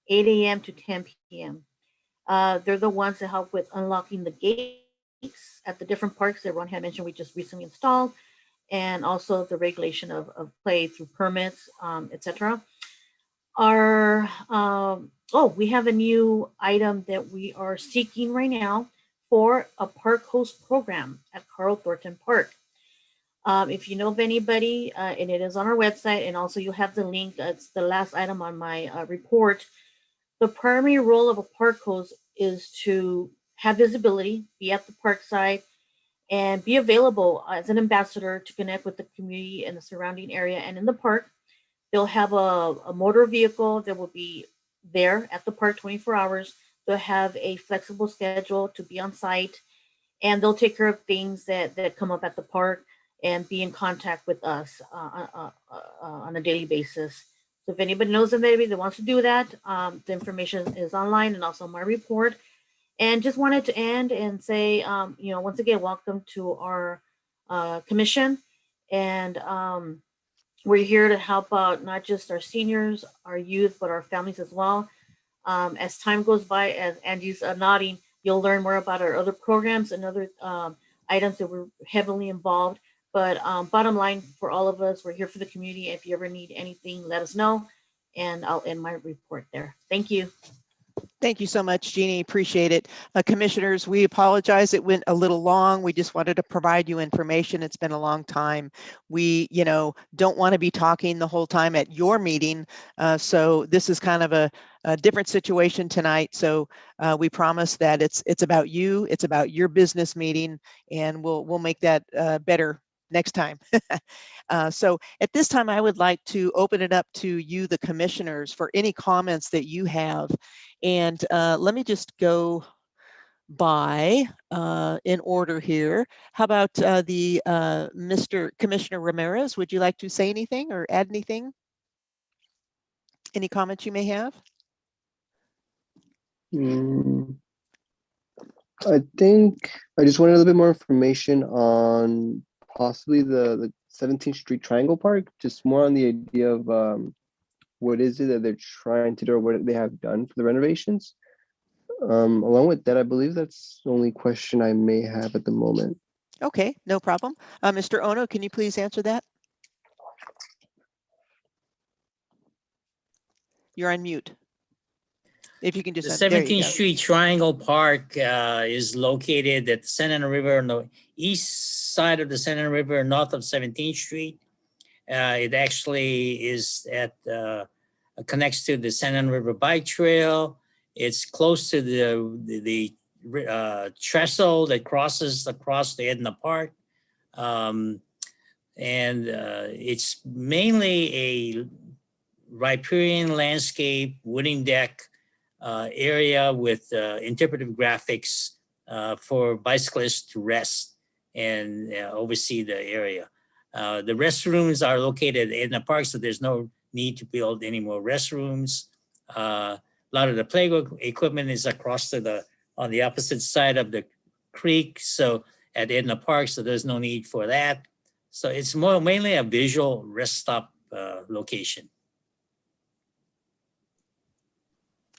8 a.m. to 10 p.m. They're the ones that help with unlocking the gates at the different parks that Ron had mentioned we just recently installed, and also the regulation of play through permits, etc. We have a new item that we are seeking right now for a park host program at Carl Thornton Park. If you know of anybody, and it is on our website, and also you have the link, it's the last item on my report. The primary role of a park host is to have visibility, be at the park site, and be available as an ambassador to connect with the community and the surrounding area and in the park. They'll have a motor vehicle that will be there at the park 24 hours. They'll have a flexible schedule to be on site, and they'll take care of things that come up at the park and be in contact with us on a daily basis. So if anybody knows of anybody that wants to do that, the information is online and also my report. And just wanted to end and say, once again, welcome to our commission. And we're here to help out not just our seniors, our youth, but our families as well. As time goes by, as Angie's nodding, you'll learn more about our other programs and other items that we're heavily involved. But bottom line for all of us, we're here for the community. If you ever need anything, let us know. And I'll end my report there. Thank you. Thank you so much, Jeannie. Appreciate it. Commissioners, we apologize. It went a little long. We just wanted to provide you information. It's been a long time. We, don't want to be talking the whole time at your meeting. So this is kind of a different situation tonight. So we promise that it's about you. It's about your business meeting, and we'll make that better next time. So at this time, I would like to open it up to you, the commissioners, for any comments that you have. And let me just go by in order here. How about Mr. Commissioner Ramirez? Would you like to say anything or add anything? Any comments you may have? I think I just wanted a little bit more information on possibly the 17th Street Triangle Park, just more on the idea of what is it that they're trying to do or what they have done for the renovations. Along with that, I believe that's the only question I may have at the moment. Okay, no problem. Mr. Ono, can you please answer that? You're on mute. If you can just. The there you 17th go. Street Triangle Park is located at the Santa Ana River on the east side of the Santa Ana River, north of 17th Street. It actually is at connects to the Santa Ana River Bike Trail. It's close to the trestle that crosses across the Edna Park. It's mainly a riparian landscape, wooden deck area with interpretive graphics for bicyclists to rest and oversee the area. The restrooms are located in the park, so there's no need to build any more restrooms. A lot of the play equipment is across to on the opposite side of the creek, so at Edna Park, so there's no need for that. So it's mainly a visual rest stop location.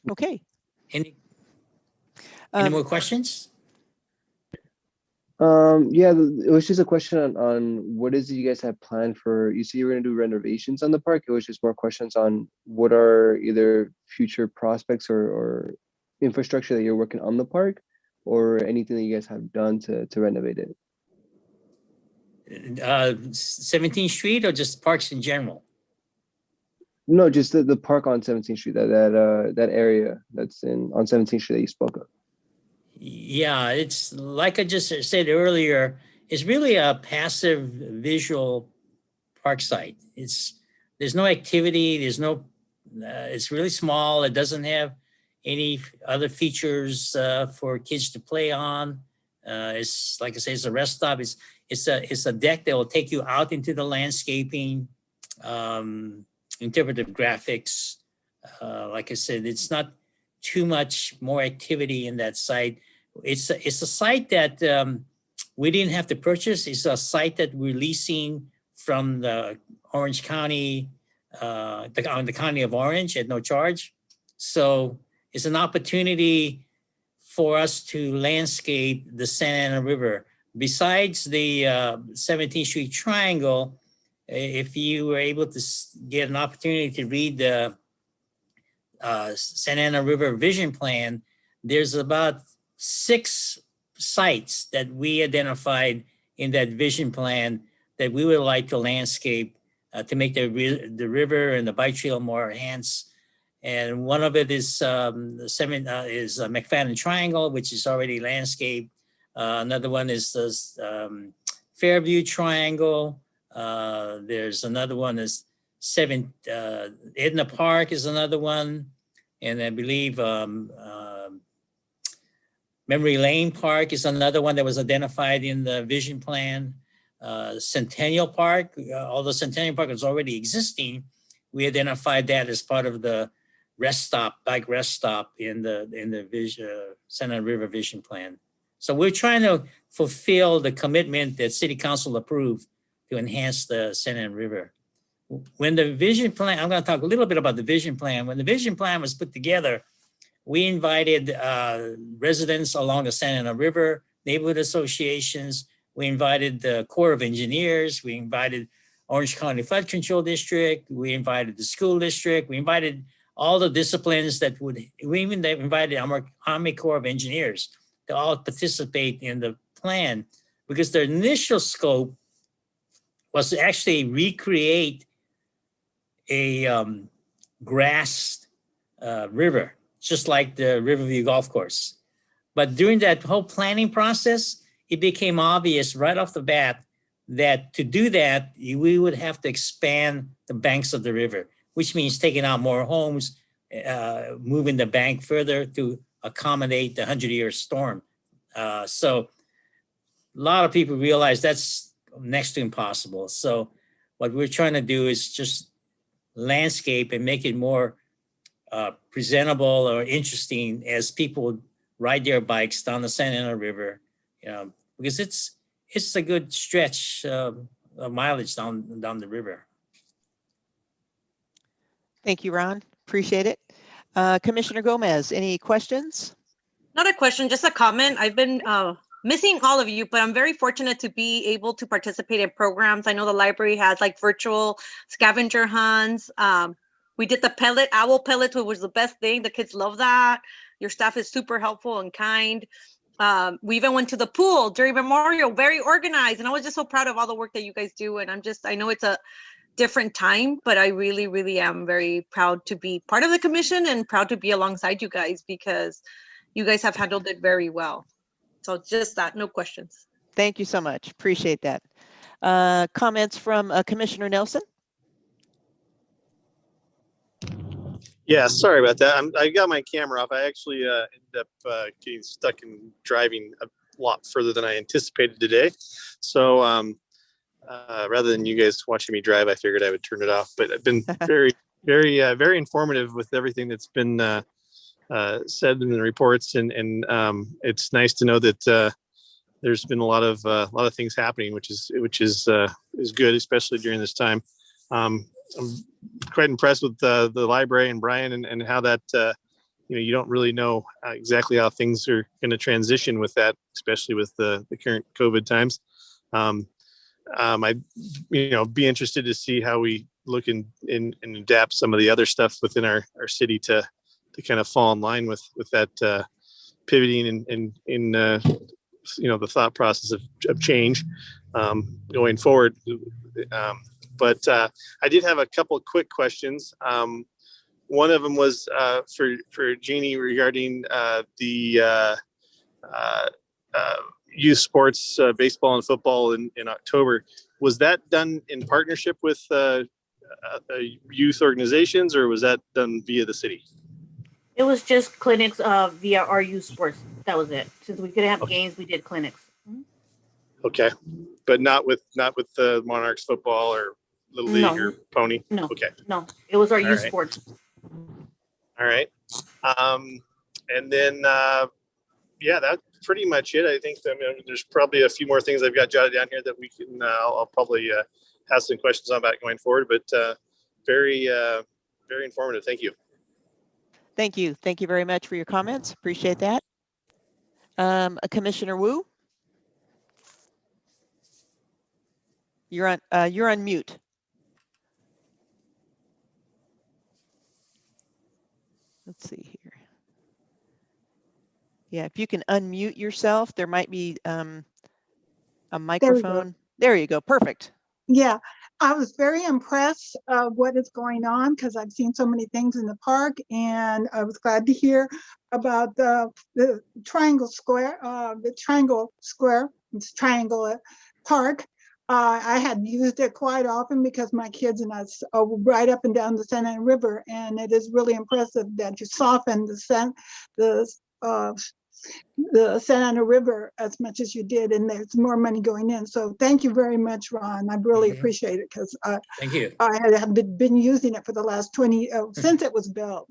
Okay. Any more questions? Yeah, it was just a question on what is it you guys have planned for. You see, you're going to do renovations on the park. It was just more questions on what are either future prospects or infrastructure that you're working on the park, or anything that you guys have done to renovate it. 17th Street or just parks in general? No, just the park on 17th Street, that area that's on 17th Street that you spoke of. Yeah, it's like I just said earlier, it's really a passive visual park site. There's no activity, it's really small. It doesn't have any other features for kids to play on. It's like I say, it's a rest stop. It's a deck that will take you out into the landscaping, interpretive graphics. Like I said, it's not too much more activity in that site. It's a site that we didn't have to purchase. It's a site that we're leasing from the Orange County, the County of Orange at no charge. So it's an opportunity for us to landscape the Santa Ana River. Besides the 17th Street Triangle, if you were able to get an opportunity to read the Santa Ana River Vision Plan, there's about 6 sites that we identified in that vision plan that we would like to landscape to make the river and the bike trail more enhanced. And one of it is McFadden Triangle, which is already landscaped. Another one is the Fairview Triangle. There's another one is Edna Park is another one. And I believe Memory Lane Park is another one that was identified in the vision plan. Centennial Park, although Centennial Park is already existing, we identified that as part of the rest stop, bike rest stop in the Santa Ana River Vision Plan. So we're trying to fulfill the commitment that City Council approved to enhance the Santa Ana River. When the vision plan, I'm going to talk a little bit about the vision plan. When the vision plan was put together, we invited residents along the Santa Ana River, neighborhood associations. We invited the Corps of Engineers. We invited Orange County Flood Control District. We invited the school district. We invited all the disciplines we even invited our Army Corps of Engineers to all participate in the plan, because their initial scope was to actually recreate a grassed river, just like the Riverview Golf Course. But during that whole planning process, it became obvious right off the bat that to do that, we would have to expand the banks of the river, which means taking out more homes, moving the bank further to accommodate the 100-year storm. So a lot of people realize that's next to impossible. So what we're trying to do is just landscape and make it more presentable or interesting as people ride their bikes down the Santa Ana River, because it's a good stretch of mileage down the river. Thank you, Ron. Appreciate it. Commissioner Gomez, any questions? Not a question, just a comment. I've been missing all of you, but I'm very fortunate to be able to participate in programs. I know the library has like virtual scavenger hunts. We did the owl pellets, which was the best thing. The kids love that. Your staff is super helpful and kind. We even went to the pool during Memorial, very organized. And I was just so proud of all the work that you guys do. And I know it's a different time, but I really, really am very proud to be part of the commission and proud to be alongside you guys because you guys have handled it very well. So just that, no questions. Thank you so much. Appreciate that. Comments from Commissioner Nelson? Yeah, sorry about that. I got my camera off. I actually ended up getting stuck in driving a lot further than I anticipated today. So rather than you guys watching me drive, I figured I would turn it off. But I've been very, very informative with everything that's been said in the reports, and it's nice to know that there's been a lot of things happening, which is good, especially during this time. I'm quite impressed with the library and Brian and how that you don't really know exactly how things are going to transition with that, especially with the current COVID times. I'd be interested to see how we look and adapt some of the other stuff within our city to kind of fall in line with that pivoting and in the thought process of change going forward. But I did have a couple of quick questions. One of them was for Jeannie regarding the youth sports, baseball and football in October. Was that done in partnership with youth organizations, or was that done via the city? It was just clinics via our youth sports. That was it. Since we couldn't have games, we did clinics. Okay, but not with the Monarchs football or Little League or Pony? No. Okay. No, it was our All youth right. sports. All right. And then, that's pretty much it. I think there's probably a few more things I've got jotted down here that we can, I'll probably have some questions on about going forward, but very, very informative. Thank you. Thank you. Thank you very much for your comments. Appreciate that. Commissioner Wu? You're on mute. Let's see here. Yeah, if you can unmute yourself, there might be a microphone. There you go. Perfect. Yeah, I was very impressed what is going on because I've seen so many things in the park, and I was glad to hear about the Triangle Square, it's Triangle Park. I had used it quite often because my kids and us are right up and down the Santa Ana River, and it is really impressive that you soften the Santa Ana River as much as you did, and there's more money going in. So thank you very much, Ron. I really appreciate it because Thank you. I have been using it for the last 20 since it was built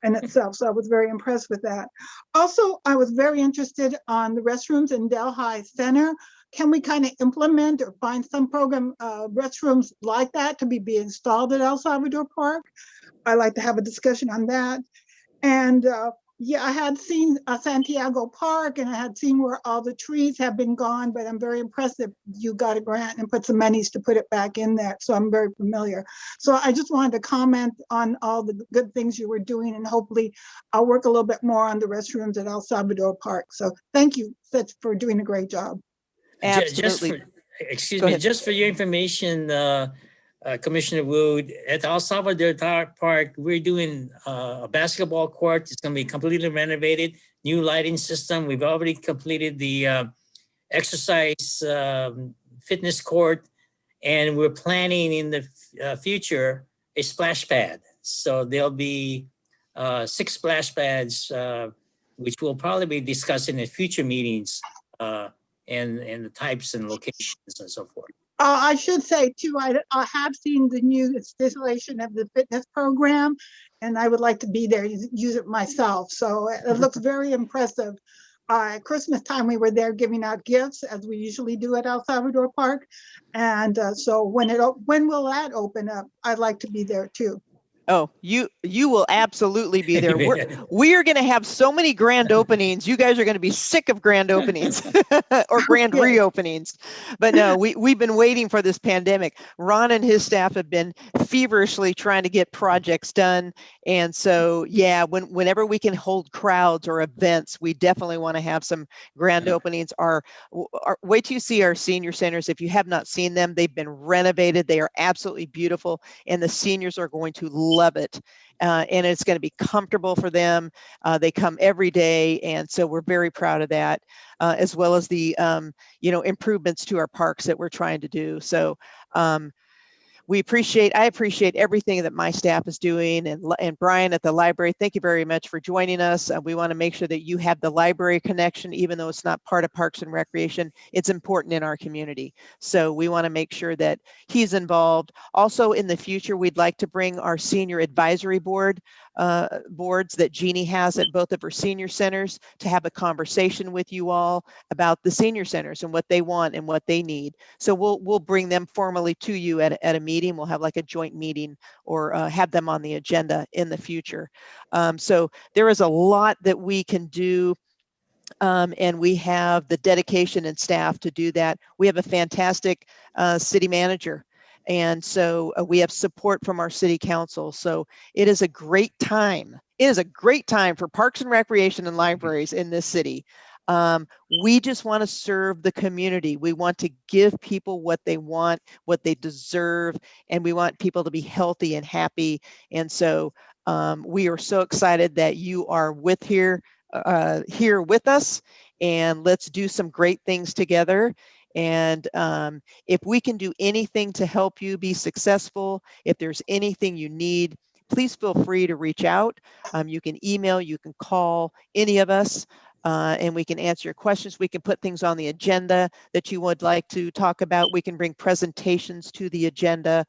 in itself. So I was very impressed with that. Also, I was very interested on the restrooms in Delhi Center. Can we kind of implement or find some program restrooms like that to be installed at El Salvador Park? I'd like to have a discussion on that. And I had seen Santiago Park, and I had seen where all the trees have been gone, but I'm very impressed that you got a grant and put some monies to put it back in there. So I'm very familiar. So I just wanted to comment on all the good things you were doing, and hopefully I'll work a little bit more on the restrooms at El Salvador Park. So thank you for doing a great job. Absolutely. Just for your information, Commissioner Wood, at El Salvador Park, we're doing a basketball court. It's going to be completely renovated, new lighting system. We've already completed the exercise fitness court, and we're planning in the future a splash pad. So there'll be 6 splash pads, which we'll probably be discussing in future meetings, and the types and locations and so forth. I should say too, I have seen the new installation of the fitness program, and I would like to be there, use it myself. So it looks very impressive. At Christmas time, we were there giving out gifts, as we usually do at El Salvador Park. And so when will that open up? I'd like to be there too. Oh, you will absolutely be there. We are going to have so many grand openings. You guys are going to be sick of grand openings or grand reopenings. But no, we've been waiting for this pandemic. Ron and his staff have been feverishly trying to get projects done. And so, yeah, whenever we can hold crowds or events, we definitely want to have some grand openings. Wait till you see our senior centers. If you have not seen them, they've been renovated. They are absolutely beautiful, and the seniors are going to love it. And it's going to be comfortable for them. They come every day. And so we're very proud of that, as well as the, improvements to our parks that we're trying to do. So I appreciate everything that my staff is doing, and Brian at the library, thank you very much for joining us. We want to make sure that you have the library connection, even though it's not part of Parks and Recreation. It's important in our community. So we want to make sure that he's involved. Also, in the future, we'd like to bring our senior advisory boards that Jeannie has at both of her senior centers to have a conversation with you all about the senior centers and what they want and what they need. So we'll bring them formally to you at a meeting. We'll have like a joint meeting or have them on the agenda in the future. So there is a lot that we can do. And we have the dedication and staff to do that. We have a fantastic city manager. And so we have support from our city council. So it is a great time. It is a great time for Parks and Recreation and libraries in this city. We just want to serve the community. We want to give people what they want, what they deserve, and we want people to be healthy and happy. And so we are so excited that you are here with us, and let's do some great things together. And if we can do anything to help you be successful, if there's anything you need, please feel free to reach out. You can email, you can call any of us, and we can answer your questions. We can put things on the agenda that you would like to talk about. We can bring presentations to the agenda.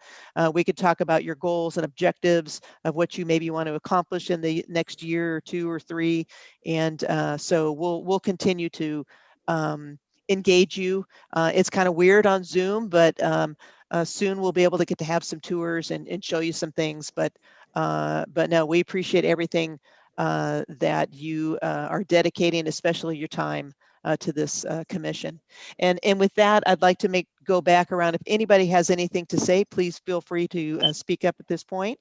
We could talk about your goals and objectives of what you maybe want to accomplish in the next year or 2 or 3. And so we'll continue to engage you. It's kind of weird on Zoom, but soon we'll be able to get to have some tours and show you some things. But no, we appreciate everything that you are dedicating, especially your time to this commission. And with that, I'd like to go back around. If anybody has anything to say, please feel free to speak up at this point.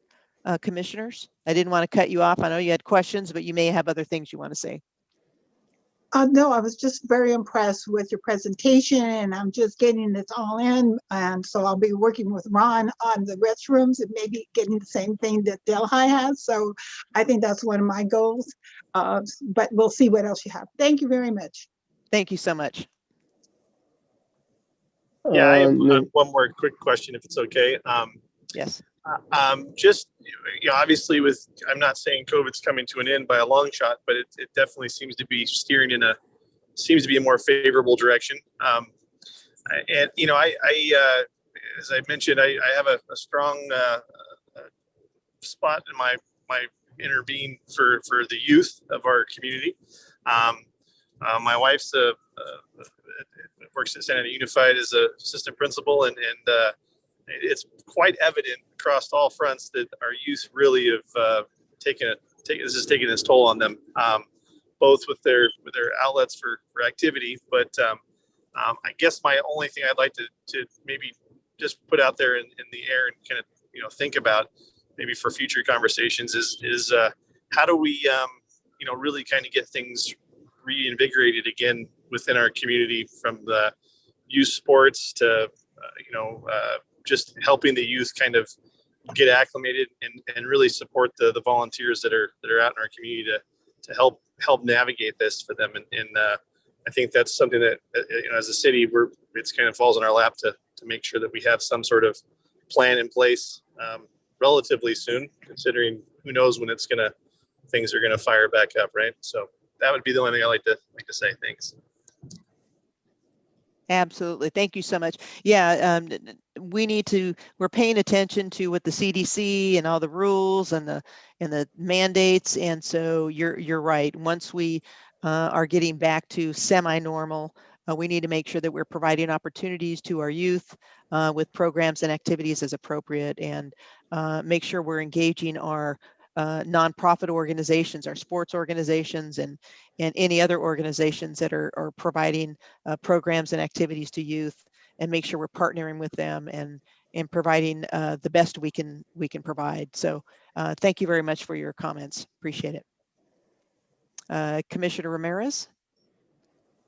Commissioners, I didn't want to cut you off. I know you had questions, but you may have other things you want to say. No, I was just very impressed with your presentation, and I'm just getting this all in. And so I'll be working with Ron on the restrooms and maybe getting the same thing that Delhi has. So I think that's one of my goals, but we'll see what else you have. Thank you very much. Thank you so much. Yeah, I have one more quick question, if it's okay. Yes. Just, obviously I'm not saying COVID's coming to an end by a long shot, but it definitely seems to be steering in a more favorable direction. And, as I mentioned, I have a strong spot in my inner being for the youth of our community. My wife's works at Santa Ana Unified as an assistant principal, and it's quite evident across all fronts that our youth really have this is taking its toll on them, both with their outlets for activity. But I guess my only thing I'd like to maybe just put out there in the air and kind of think about maybe for future conversations is how do we really kind of get things reinvigorated again within our community, from the youth sports to just helping the youth kind of get acclimated and really support the volunteers that are out in our community to help navigate this for them. And I think that's something that, as a city, it's kind of falls in our lap to make sure that we have some sort of plan in place relatively soon, considering who knows when things are gonna fire back up, right? So that would be the only thing I like to say. Thanks. Absolutely. Thank you so much. Yeah, we're paying attention to what the CDC and all the rules and the mandates. And so you're right. Once we are getting back to semi-normal, we need to make sure that we're providing opportunities to our youth with programs and activities as appropriate, and make sure we're engaging our nonprofit organizations, our sports organizations, and any other organizations that are providing programs and activities to youth, and make sure we're partnering with them and providing the best we can provide. So thank you very much for your comments. Appreciate it. Commissioner Ramirez?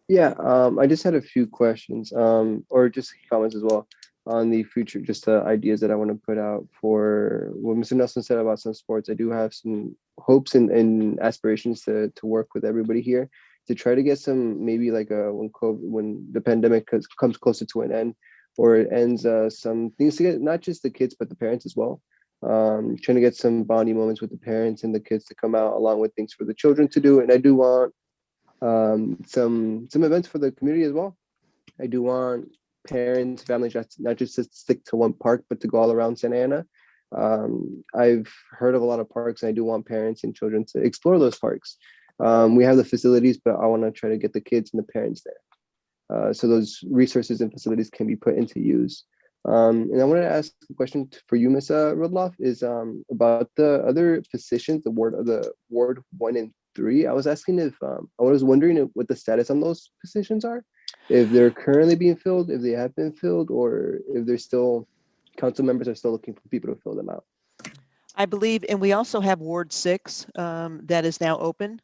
Yeah, I just had a few questions, or just comments as well on the future, just ideas that I want to put out for what Mr. Nelson said about some sports. I do have some hopes and aspirations to work with everybody here to try to get some, maybe like when the pandemic comes closer to an end, or it ends, some things to get not just the kids but the parents as well. Trying to get some bonding moments with the parents and the kids to come out, along with things for the children to do. And I do want some events for the community as well. I do want parents, families, not just to stick to one park, but to go all around Santa Ana. I've heard of a lot of parks, and I do want parents and children to explore those parks. We have the facilities, but I want to try to get the kids and the parents there, so those resources and facilities can be put into use. And I wanted to ask a question for you, Ms. Rudloff, is about the other positions, the Ward 1 and 3. I was asking if I was wondering what the status on those positions are, if they're currently being filled, if they have been filled, or if they're still, council members are still looking for people to fill them out. I believe, and we also have Ward 6 that is now open.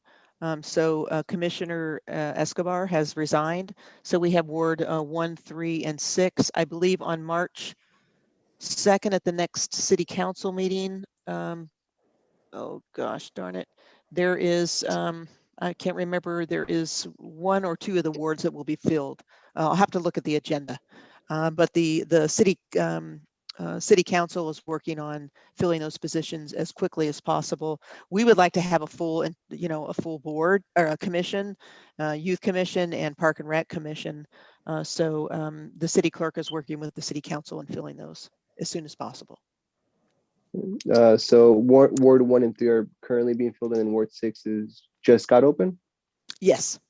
So Commissioner Escobar has resigned. So we have Ward 1, 3, and 6. I believe on March 2nd at the next city council meeting. Oh gosh, darn it. There is, I can't remember, there is 1 or 2 of the wards that will be filled. I'll have to look at the agenda. But the city council is working on filling those positions as quickly as possible. We would like to have a full board, or a commission, youth commission and park and rec commission. So the city clerk is working with the city council and filling those as soon as possible. So Ward 1 and 3 are currently being filled in, and Ward 6 is just got open? Yes.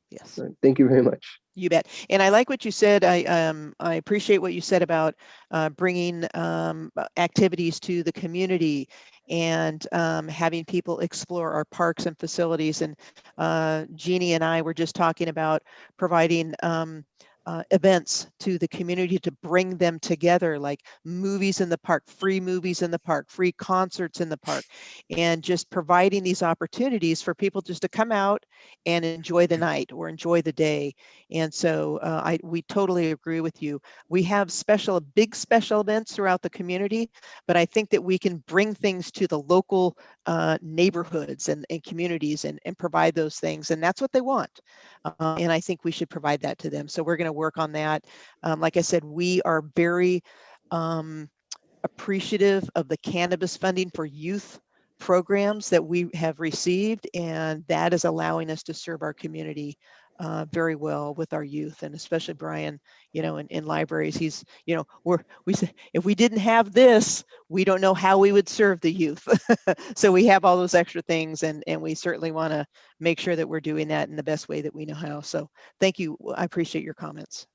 Yes. Right. Thank you very much. You bet. And I like what you said. I appreciate what you said about bringing activities to the community and having people explore our parks and facilities. And Jeannie and I were just talking about providing events to the community to bring them together, like movies in the park, free movies in the park, free concerts in the park, and just providing these opportunities for people just to come out and enjoy the night or enjoy the day. And so we totally agree with you. We have big special events throughout the community, but I think that we can bring things to the local neighborhoods and communities and provide those things. And that's what they want. And I think we should provide that to them. So we're going to work on that. Like I said, we are very appreciative of the cannabis funding for youth programs that we have received, and that is allowing us to serve our community very well with our youth, and especially Brian, in libraries. He's, we say, if we didn't have this, we don't know how we would serve the youth. So we have all those extra things, and we certainly want to make sure that we're doing that in the best way that we know how. So thank you. I appreciate your comments.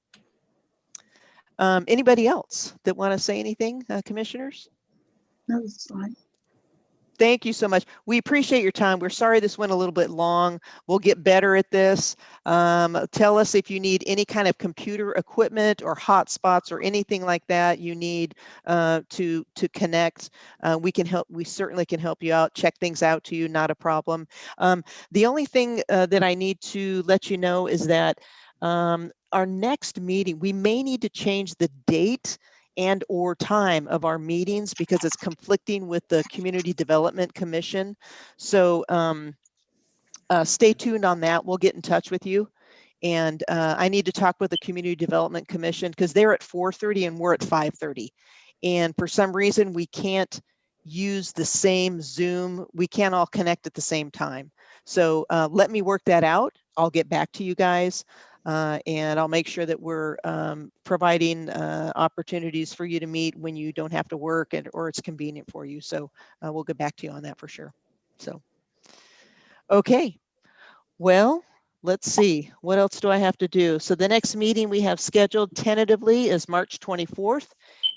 Anybody else that want to say anything, commissioners? No, it's fine. Thank you so much. We appreciate your time. We're sorry this went a little bit long. We'll get better at this. Tell us if you need any kind of computer equipment or hotspots or anything like that you need to connect. We can help. We certainly can help you out. Check things out to you. Not a problem. The only thing that I need to let you know is that our next meeting, we may need to change the date and or time of our meetings because it's conflicting with the Community Development Commission. So stay tuned on that. We'll get in touch with you. And I need to talk with the Community Development Commission because they're at 4:30 and we're at 5:30. And for some reason, we can't use the same Zoom. We can't all connect at the same time. So let me work that out. I'll get back to you guys. And I'll make sure that we're providing opportunities for you to meet when you don't have to work or it's convenient for you. So we'll get back to you on that for sure. So, okay. Well, let's see. What else do I have to do? So the next meeting we have scheduled tentatively is March 24th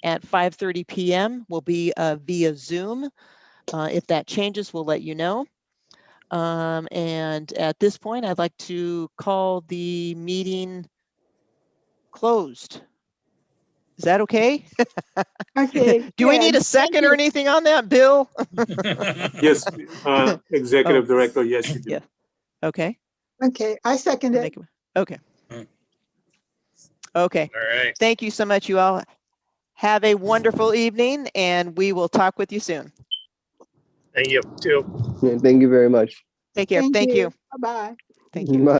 at 5:30 p.m. Will be via Zoom. If that changes, we'll let you know. And at this point, I'd like to call the meeting closed. Is that okay? Okay. Do we need a good. Thank second or you. anything on that, Bill? Yes, Executive Director, yes, you do. Yeah. Okay. Okay, I second it. Okay. Okay. All right. Thank you so much, you all. Have a wonderful evening, and we will talk with you soon. Thank you too. Thank you very much. Take care. Thank you. Bye-bye. Thank you. Bye.